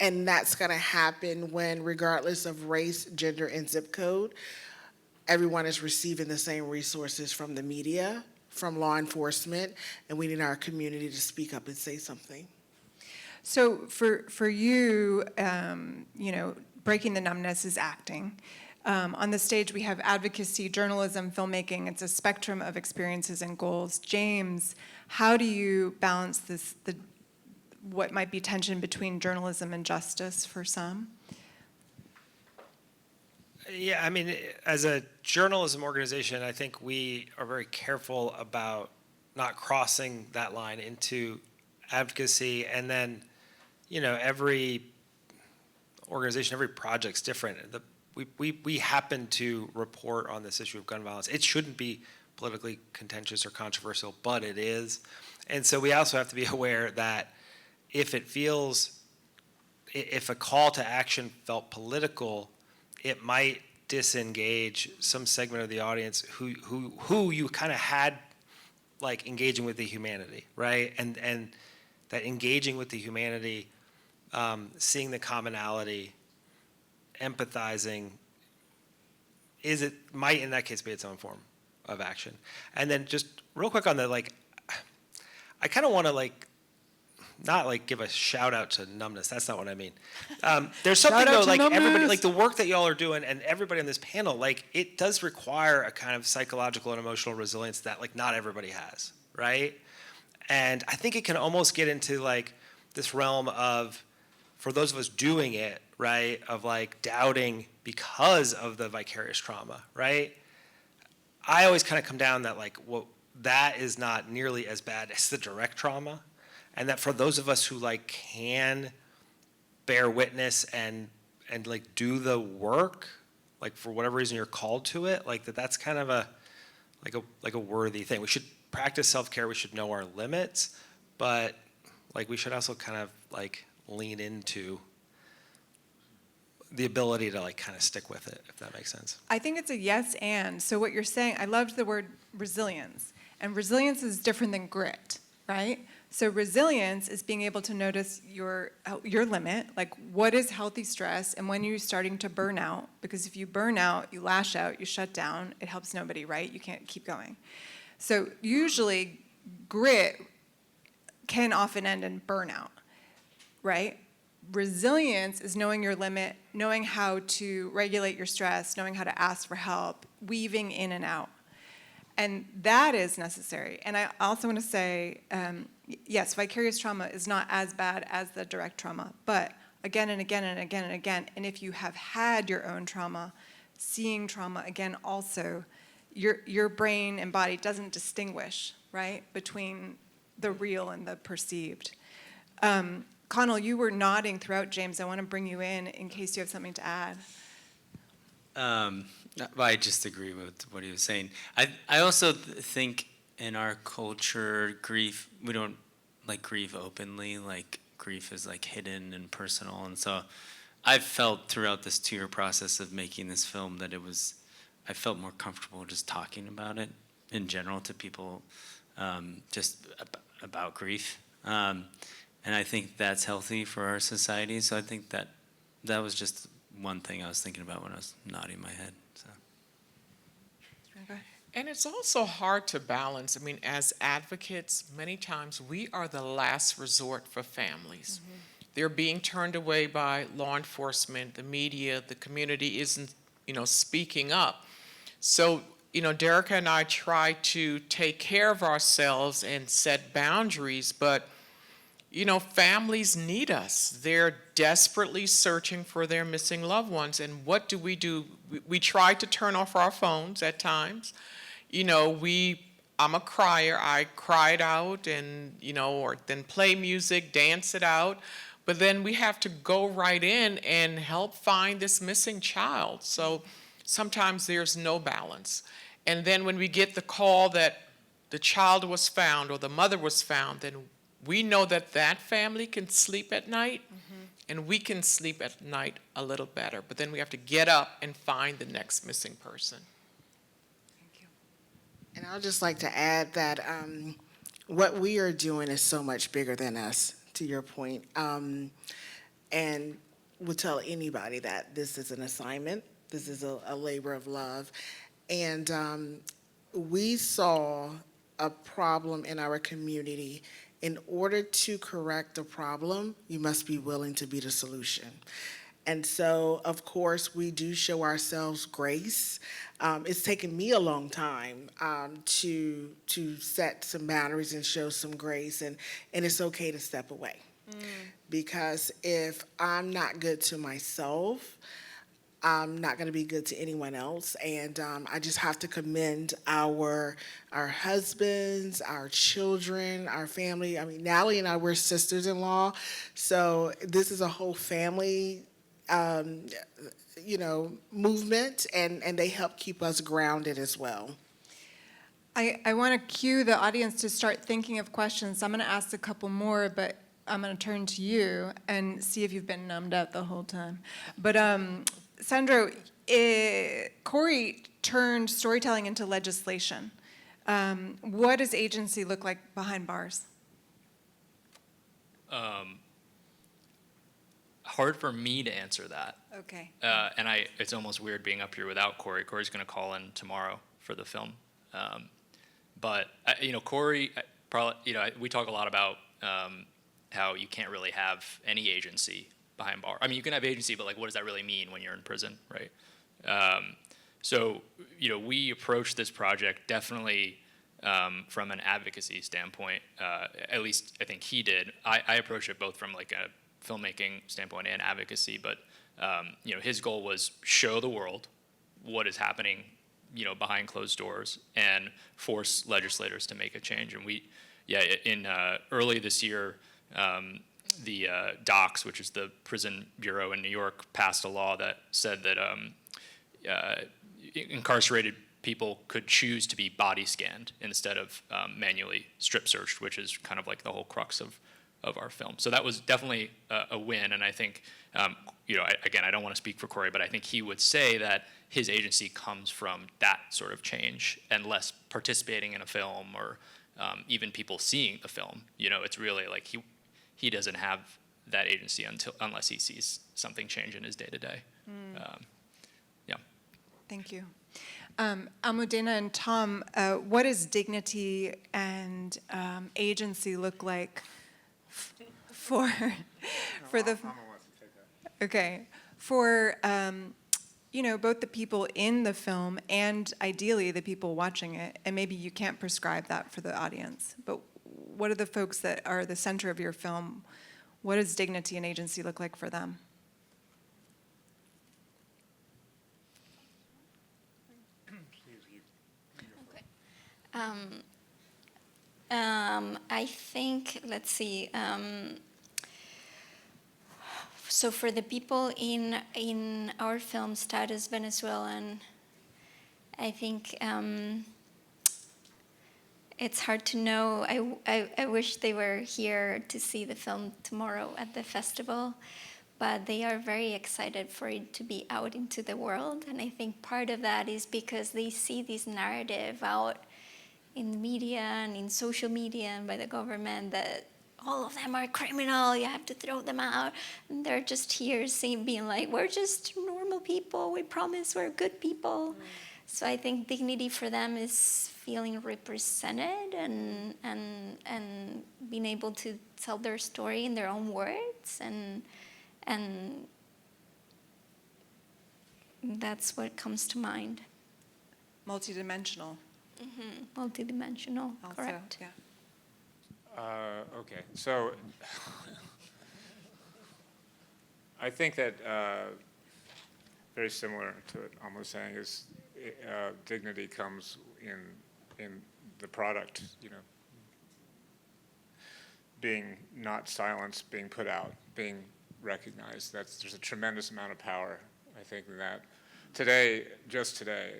And that's going to happen when, regardless of race, gender, and zip code, everyone is receiving the same resources from the media, from law enforcement, and we need our community to speak up and say something. So for you, you know, breaking the numbness is acting. On the stage, we have advocacy, journalism, filmmaking. It's a spectrum of experiences and goals. James, how do you balance this, what might be tension between journalism and justice for some? Yeah, I mean, as a journalism organization, I think we are very careful about not crossing that line into advocacy. And then, you know, every organization, every project's different. We happen to report on this issue of gun violence. It shouldn't be politically contentious or controversial, but it is. And so we also have to be aware that if a call to action felt political, it might disengage some segment of the audience who you kind of had like engaging with the humanity, right? And that engaging with the humanity, seeing the commonality, empathizing, might in that case be its own form of action. And then just real quick on the like, I kind of want to like, not like give a shout out to Numbness. That's not what I mean. There's something though, like Numbness. everybody, like the work that y'all are doing and everybody on this panel, like it does require a kind of psychological and emotional resilience that like not everybody has, right? And I think it can almost get into like this realm of, for those of us doing it, right, of like doubting because of the vicarious trauma, right? I always kind of come down that like, well, that is not nearly as bad as the direct trauma. And that for those of us who like can bear witness and like do the work, like for whatever reason you're called to it, like that's kind of a worthy thing. We should practice self-care. We should know our limits, but like we should also kind of like lean into the ability to like kind of stick with it, if that makes sense. I think it's a yes and. So what you're saying, I loved the word resilience. And resilience is different than grit, right? So resilience is being able to notice your limit, like what is healthy stress and when you're starting to burn out, because if you burn out, you lash out, you shut down, it helps nobody, right? You can't keep going. So usually grit can often end in burnout, right? Resilience is knowing your limit, knowing how to regulate your stress, knowing how to ask for help, weaving in and out. And that is necessary. And I also want to say, yes, vicarious trauma is not as bad as the direct trauma, but again and again and again and again, and if you have had your own trauma, seeing trauma again also, your brain and body doesn't distinguish, right, between the real and the perceived. Connell, you were nodding throughout, James. I want to bring you in case you have something to add. I just agree with what he was saying. I also think in our culture, grief, we don't like grieve openly. Like grief is like hidden and personal. And so I've felt throughout this 2-year process of making this film that I felt more comfortable just talking about it in general to people, just about grief. And I think that's healthy for our society. So I think that was just one thing I was thinking about when I was nodding my head. So. And it's also hard to balance. I mean, as advocates, many times we are the last resort for families. Mm-hmm. They're being turned away by law enforcement, the media, the community isn't, speaking up. So, Derica and I try to take care of ourselves and set boundaries, but You know, families need us. They're desperately searching for their missing loved ones. And what do? We try to turn off our phones at times. You know, I'm a crier. I cried out and, you know, or then play music, dance it out. But then we have to go right in and help find this missing child. So sometimes there's no balance. And then when we get the call that the child was found or the mother was found, then we know that that family can sleep at night, and we can sleep at night a little better. But then we have to get up and find the next missing person. And I'd just like to add that what we are doing is so much bigger than us, to your point. And we'll tell anybody that this is an assignment. This is a labor of love. And we saw a problem in our community. In order to correct a problem, you must be willing to be the solution. And so, of course, we do show ourselves grace. It's taken me a long time to set some boundaries and show some grace, and it's okay to step away. Because if I'm not good to myself, I'm not going to be good to anyone else. And I just have to commend our husbands, our children, our family. I mean, Natalie and I, we're sisters-in-law, so this is a whole family movement, and they help keep us grounded as well. I want to cue the audience to start thinking of questions. I'm going to ask a couple more, but I'm going to turn to you and see if you've been numbed out the whole time. But Sandro, Corey turned storytelling into legislation. What does agency look like behind bars? Hard for me to answer that. Okay. And it's almost weird being up here without Corey. Corey's going to call in tomorrow for the film. But Corey, probably, we talk a lot about how you can't really have any agency behind bar. I mean, you can have agency, but like, what does that really mean when you're in prison, right? So, we approached this project definitely from an advocacy standpoint. At least I think he did. I approached it both from like a filmmaking standpoint and advocacy, but his goal was show the world what is happening, behind closed doors and force legislators to make a change. And in early this year, the DOCS, which is the prison bureau in New York, passed a law that said that incarcerated people could choose to be body scanned instead of manually strip searched, which is kind of like the whole crux of our film. So that was definitely a win, and I think, again, I don't want to speak for Corey, but I think he would say that his agency comes from that sort of change and less participating in a film or even people seeing the film. It's really like he doesn't have that agency unless he sees something change in his day-to-day. Yeah. Thank you. Almudena and Tom, what does dignity and agency look like for the... Okay. For, both the people in the film and ideally the people watching it, and maybe you can't prescribe that for the audience, but what are the folks that are the center of your film? What does dignity and agency look like for them? I think, let's see, so for the people in our film, Status Venezuelan, I think it's hard to know. I wish they were here to see the film tomorrow at the festival, but they are very excited for it to be out into the world. And I think part of that is because they see this narrative out in the media and in social media and by the government that all of them are criminal, you have to throw them out. And they're just here being like, we're just normal people, we promise we're good people. So I think dignity for them is feeling represented and being able to tell their story in their own words, and that's what comes to mind. Multidimensional. Multidimensional, Also, correct. Yeah. Okay, so I think that very similar to what Alma was saying is dignity comes in the product, you know, being not silenced, being put out, being recognized. There's a tremendous amount of power, I think, in that. Today, just today,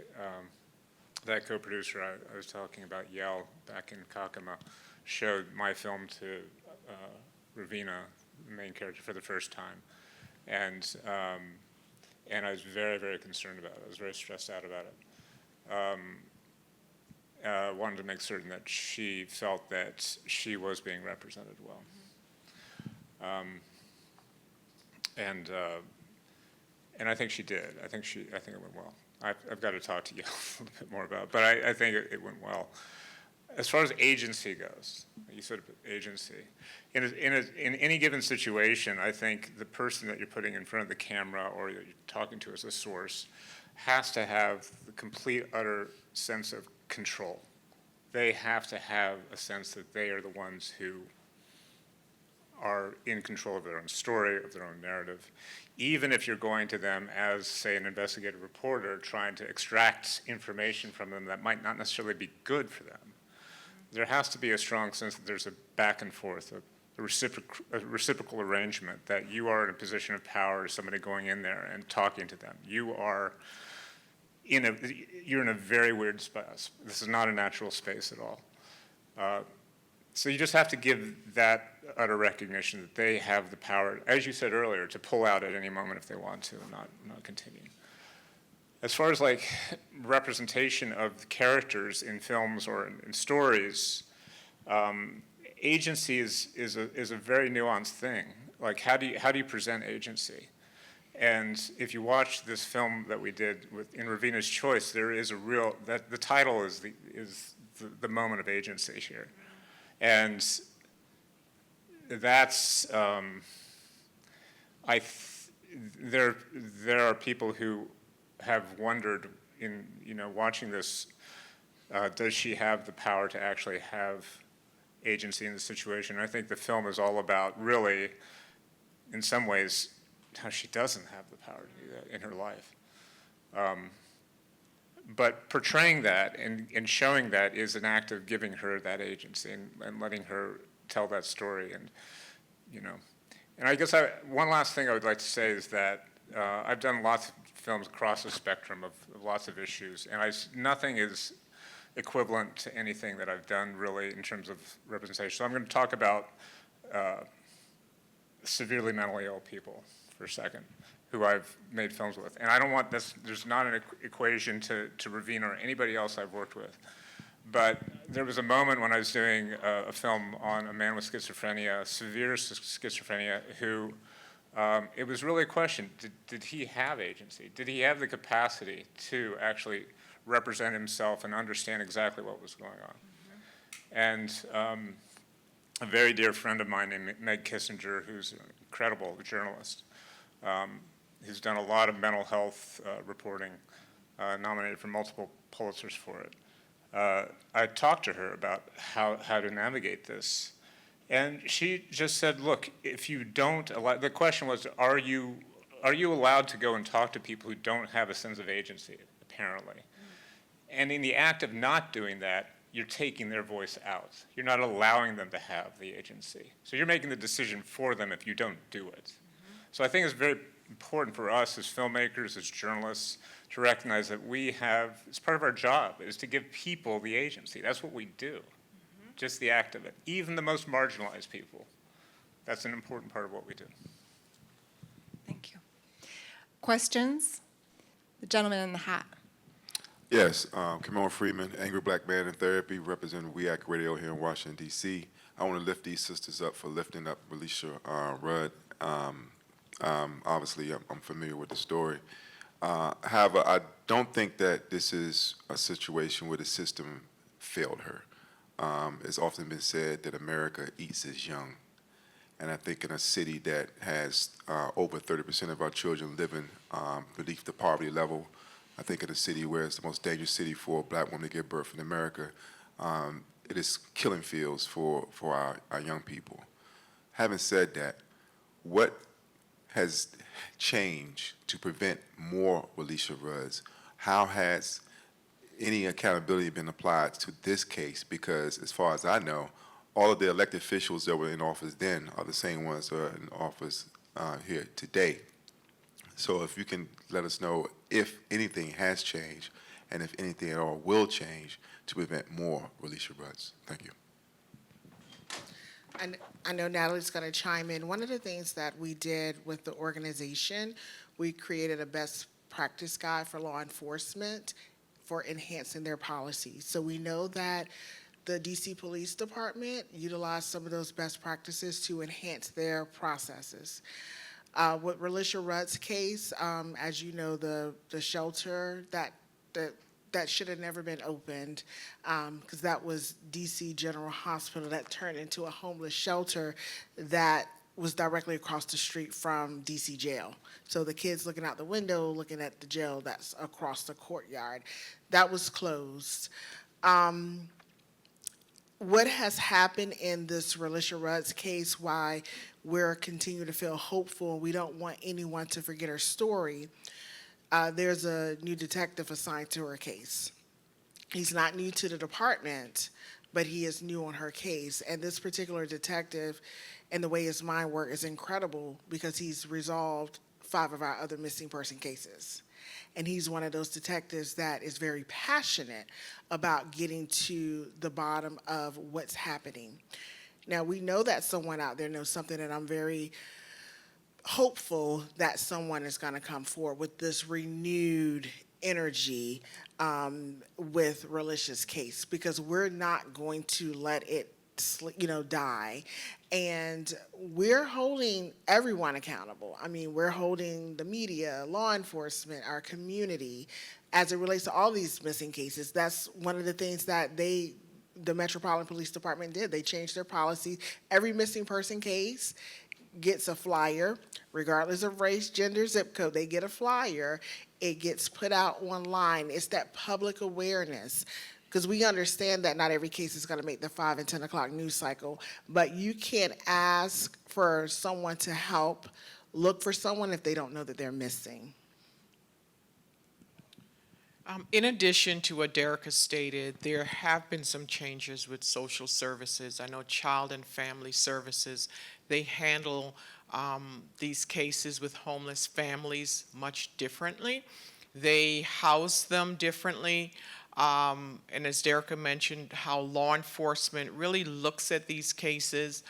that co-producer I was talking about, Yale, back in Kakama, showed my film to Ravina, the main character, for the first time. And I was very, very concerned about it. I was very stressed out about it. Wanted to make certain that she felt that she was being represented well. And I think she did. I think it went well. I've got to talk to you a little bit more about it, but I think it went well. As far as agency goes, you said agency. In any given situation, I think the person that you're putting in front of the camera or you're talking to as a source has to have the complete, utter sense of control. They have to have a sense that they are the ones who are in control of their own story, of their own narrative. Even if you're going to them as, say, an investigative reporter trying to extract information from them that might not necessarily be good for them, there has to be a strong sense that there's a back and forth, a reciprocal arrangement, that you are in a position of power as somebody going in there and talking to them. You're in a very weird space. This is not a natural space at all. So you just have to give that utter recognition that they have the power, as you said earlier, to pull out at any moment if they want to and not continue. As far as like representation of characters in films or in stories, agency is a very nuanced thing. Like how do you present agency? And if you watch this film that we did in Ravina's Choice, there is the title is the moment of agency here. And that's, there are people who have wondered in, watching this, does she have the power to actually have agency in the situation? And I think the film is all about really, in some ways, how she doesn't have the power to do that in her life. But portraying that and showing that is an act of giving her that agency and letting her tell that story. And, and I guess one last thing I would like to say is that I've done lots of films across the spectrum of lots of issues, and nothing is equivalent to anything that I've done really in terms of representation. So I'm going to talk about severely mentally ill people for a second, who I've made films with. And I don't want this, there's not an equation to Ravina or anybody else I've worked with. But there was a moment when I was doing a film on a man with schizophrenia, severe schizophrenia, who, it was really a question, did he have agency? Did he have the capacity to actually represent himself and understand exactly what was going on? And a very dear friend of mine named Meg Kissinger, who's an incredible journalist, who's done a lot of mental health reporting, nominated for multiple Pulitzers for it. I talked to her about how to navigate this. And she just said, look, if you don't allow, the question was, are you allowed to go and talk to people who don't have a sense of agency, apparently? And in the act of not doing that, you're taking their voice out. You're not allowing them to have the agency. So you're making the decision for them if you don't do it. So I think it's very important for us as filmmakers, as journalists, to recognize that we have, it's part of our job, is to give people the agency. That's what we do, just the act of it. Even the most marginalized people, that's an important part of what we do. Thank you. Questions? The gentleman in the hat. Yes, Kamon Freeman, Angry Black Man in Therapy, representing WEAC Radio here in Washington, D.C. I want to lift these sisters up for lifting up Alicia Rudd. Obviously, I'm familiar with the story. However, I don't think that this is a situation where the system failed her. It's often been said that America eats its young. And I think in a city that has over 30% of our children living beneath the poverty level, I think in a city where it's the most dangerous city for a black woman to give birth in America, it is killing fields for our young people. Having said that, what has changed to prevent more Relisha Rudds? How has any accountability been applied to this case? Because as far as I know, all of the elected officials that were in office then are the same ones that are in office here today. So if you can let us know if anything has changed and if anything at all will change to prevent more Relisha Rudds. Thank you. I know Natalie's going to chime in. One of the things that we did with the organization, we created a best practice guide for law enforcement for enhancing their policies. So we know that the DC Police Department utilized some of those best practices to enhance their processes. With Relisha Rudd's case, as you know, the shelter that should have never been opened, because that was DC General Hospital that turned into a homeless shelter that was directly across the street from DC Jail. So the kids looking out the window, looking at the jail that's across the courtyard, that was closed. What has happened in this Relisha Rudd's case, why we're continuing to feel hopeful, we don't want anyone to forget her story. There's a new detective assigned to her case. He's not new to the department, but he is new on her case. And this particular detective, and the way his mind works, is incredible because he's resolved 5 of our other missing person cases. And he's one of those detectives that is very passionate about getting to the bottom of what's happening. Now, we know that someone out there knows something, and I'm very hopeful that someone is going to come forward with this renewed energy with Relisha's case, because we're not going to let it die. And we're holding everyone accountable. I mean, we're holding the media, law enforcement, our community, as it relates to all these missing cases. That's one of the things that the Metropolitan Police Department did. They changed their policy. Every missing person case gets a flyer, regardless of race, gender, zip code. They get a flyer. It gets put out online. It's that public awareness, because we understand that not every case is going to make the 5 and 10 o'clock news cycle, but you can't ask for someone to help look for someone if they don't know that they're missing. In addition to what Derek has stated, there have been some changes with social services. I know Child and Family Services, they handle these cases with homeless families much differently. They house them differently. And as Derek mentioned, how law enforcement really looks at these cases.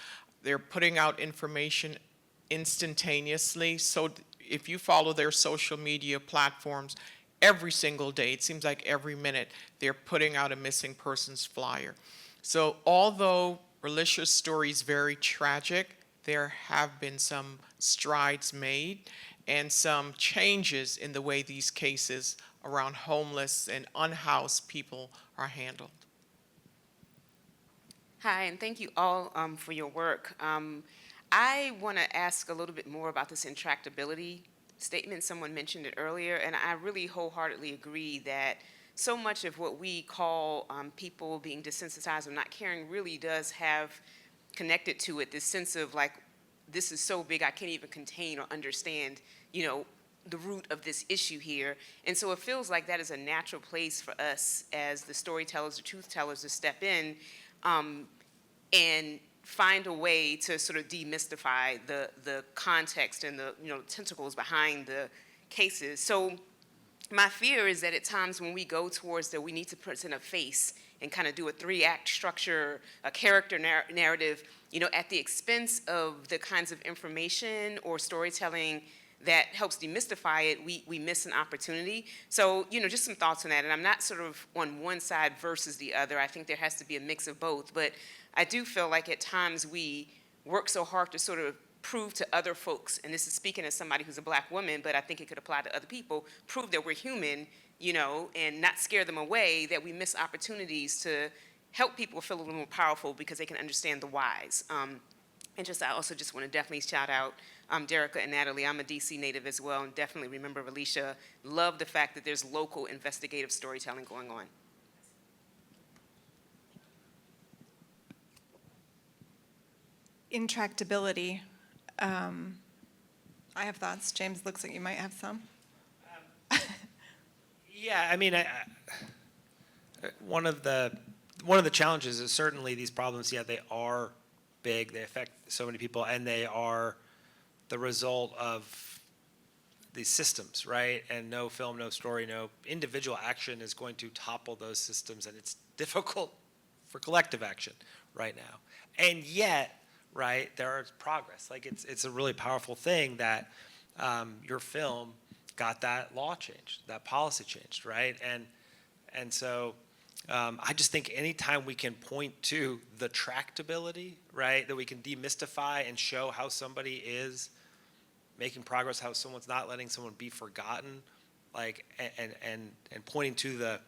They're putting out information instantaneously. So if you follow their social media platforms, every single day, it seems like every minute, they're putting out a missing persons flyer. So although Relisha's story is very tragic, there have been some strides made and some changes in the way these cases around homeless and unhoused people are handled. Hi, and thank you all for your work. I want to ask a little bit more about this intractability statement. Someone mentioned it earlier, and I really wholeheartedly agree that so much of what we call people being desensitized or not caring really does have connected to it this sense of like, this is so big I can't even contain or understand, the root of this issue here. And so it feels like that is a natural place for us as the storytellers, the truth tellers, to step in and find a way to sort of demystify the context and the tentacles behind the cases. So my fear is that at times when we go towards that, we need to present a face and kind of do a 3-act structure, a character narrative, at the expense of the kinds of information or storytelling that helps demystify it, we miss an opportunity. So, just some thoughts on that. And I'm not sort of on one side versus the other. I think there has to be a mix of both. But I do feel like at times we work so hard to sort of prove to other folks, and this is speaking as somebody who's a Black woman, but I think it could apply to other people, prove that we're human, and not scare them away, that we miss opportunities to help people feel a little more powerful because they can understand the whys. I also just want to definitely shout out Derica and Natalie. I'm a DC native as well, and definitely remember Relisha. Love the fact that there's local investigative storytelling going on. intractability. I have thoughts. James looks like you might have some. Yeah, I mean, one of the challenges is certainly these problems. Yeah, they are big. They affect so many people, and they are the result of these systems, right? And no film, no story, no individual action is going to topple those systems, and it's difficult for collective action right now. And yet, right, there is progress. Like it's a really powerful thing that your film got that law changed, that policy changed, right? And so I just think anytime we can point to the tractability, right, that we can demystify and show how somebody is making progress, how someone's not letting someone be forgotten, like, and pointing to the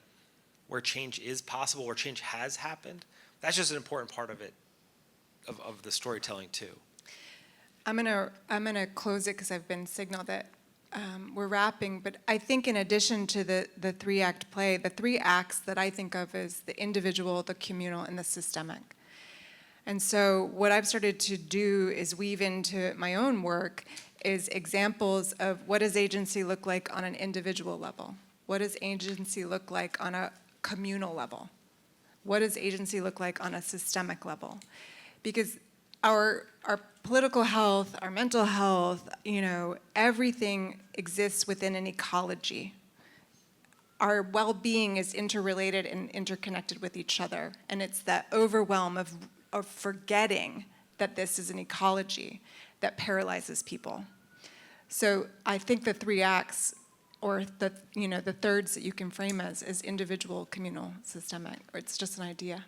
where change is possible, where change has happened, that's just an important part of it, of the storytelling too. I'm gonna close it because I've been signaled that we're wrapping, but I think in addition to the three-act play, the three acts that I think of is the individual, the communal, and the systemic. And so what I've started to do is weave into my own work is examples of what does agency look like on an individual level? What does agency look like on a communal level? What does agency look like on a systemic level? Because our political health, our mental health, everything exists within an ecology. Our well-being is interrelated and interconnected with each other, and it's that overwhelm of forgetting that this is an ecology that paralyzes people. So I think the three acts, or the thirds that you can frame as individual, communal, systemic, or it's just an idea.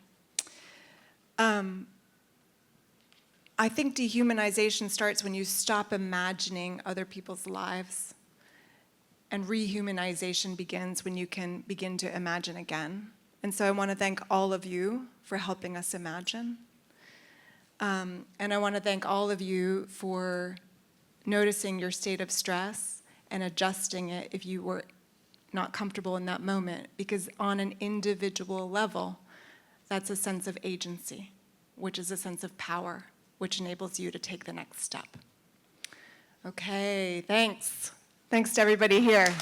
I think dehumanization starts when you stop imagining other people's lives, and rehumanization begins when you can begin to imagine again. And so I want to thank all of you for helping us imagine. And I want to thank all of you for noticing your state of stress and adjusting it if you were not comfortable in that moment, because on an individual level, that's a sense of agency, which is a sense of power, which enables you to take the next step. Okay, thanks. Thanks to everybody here.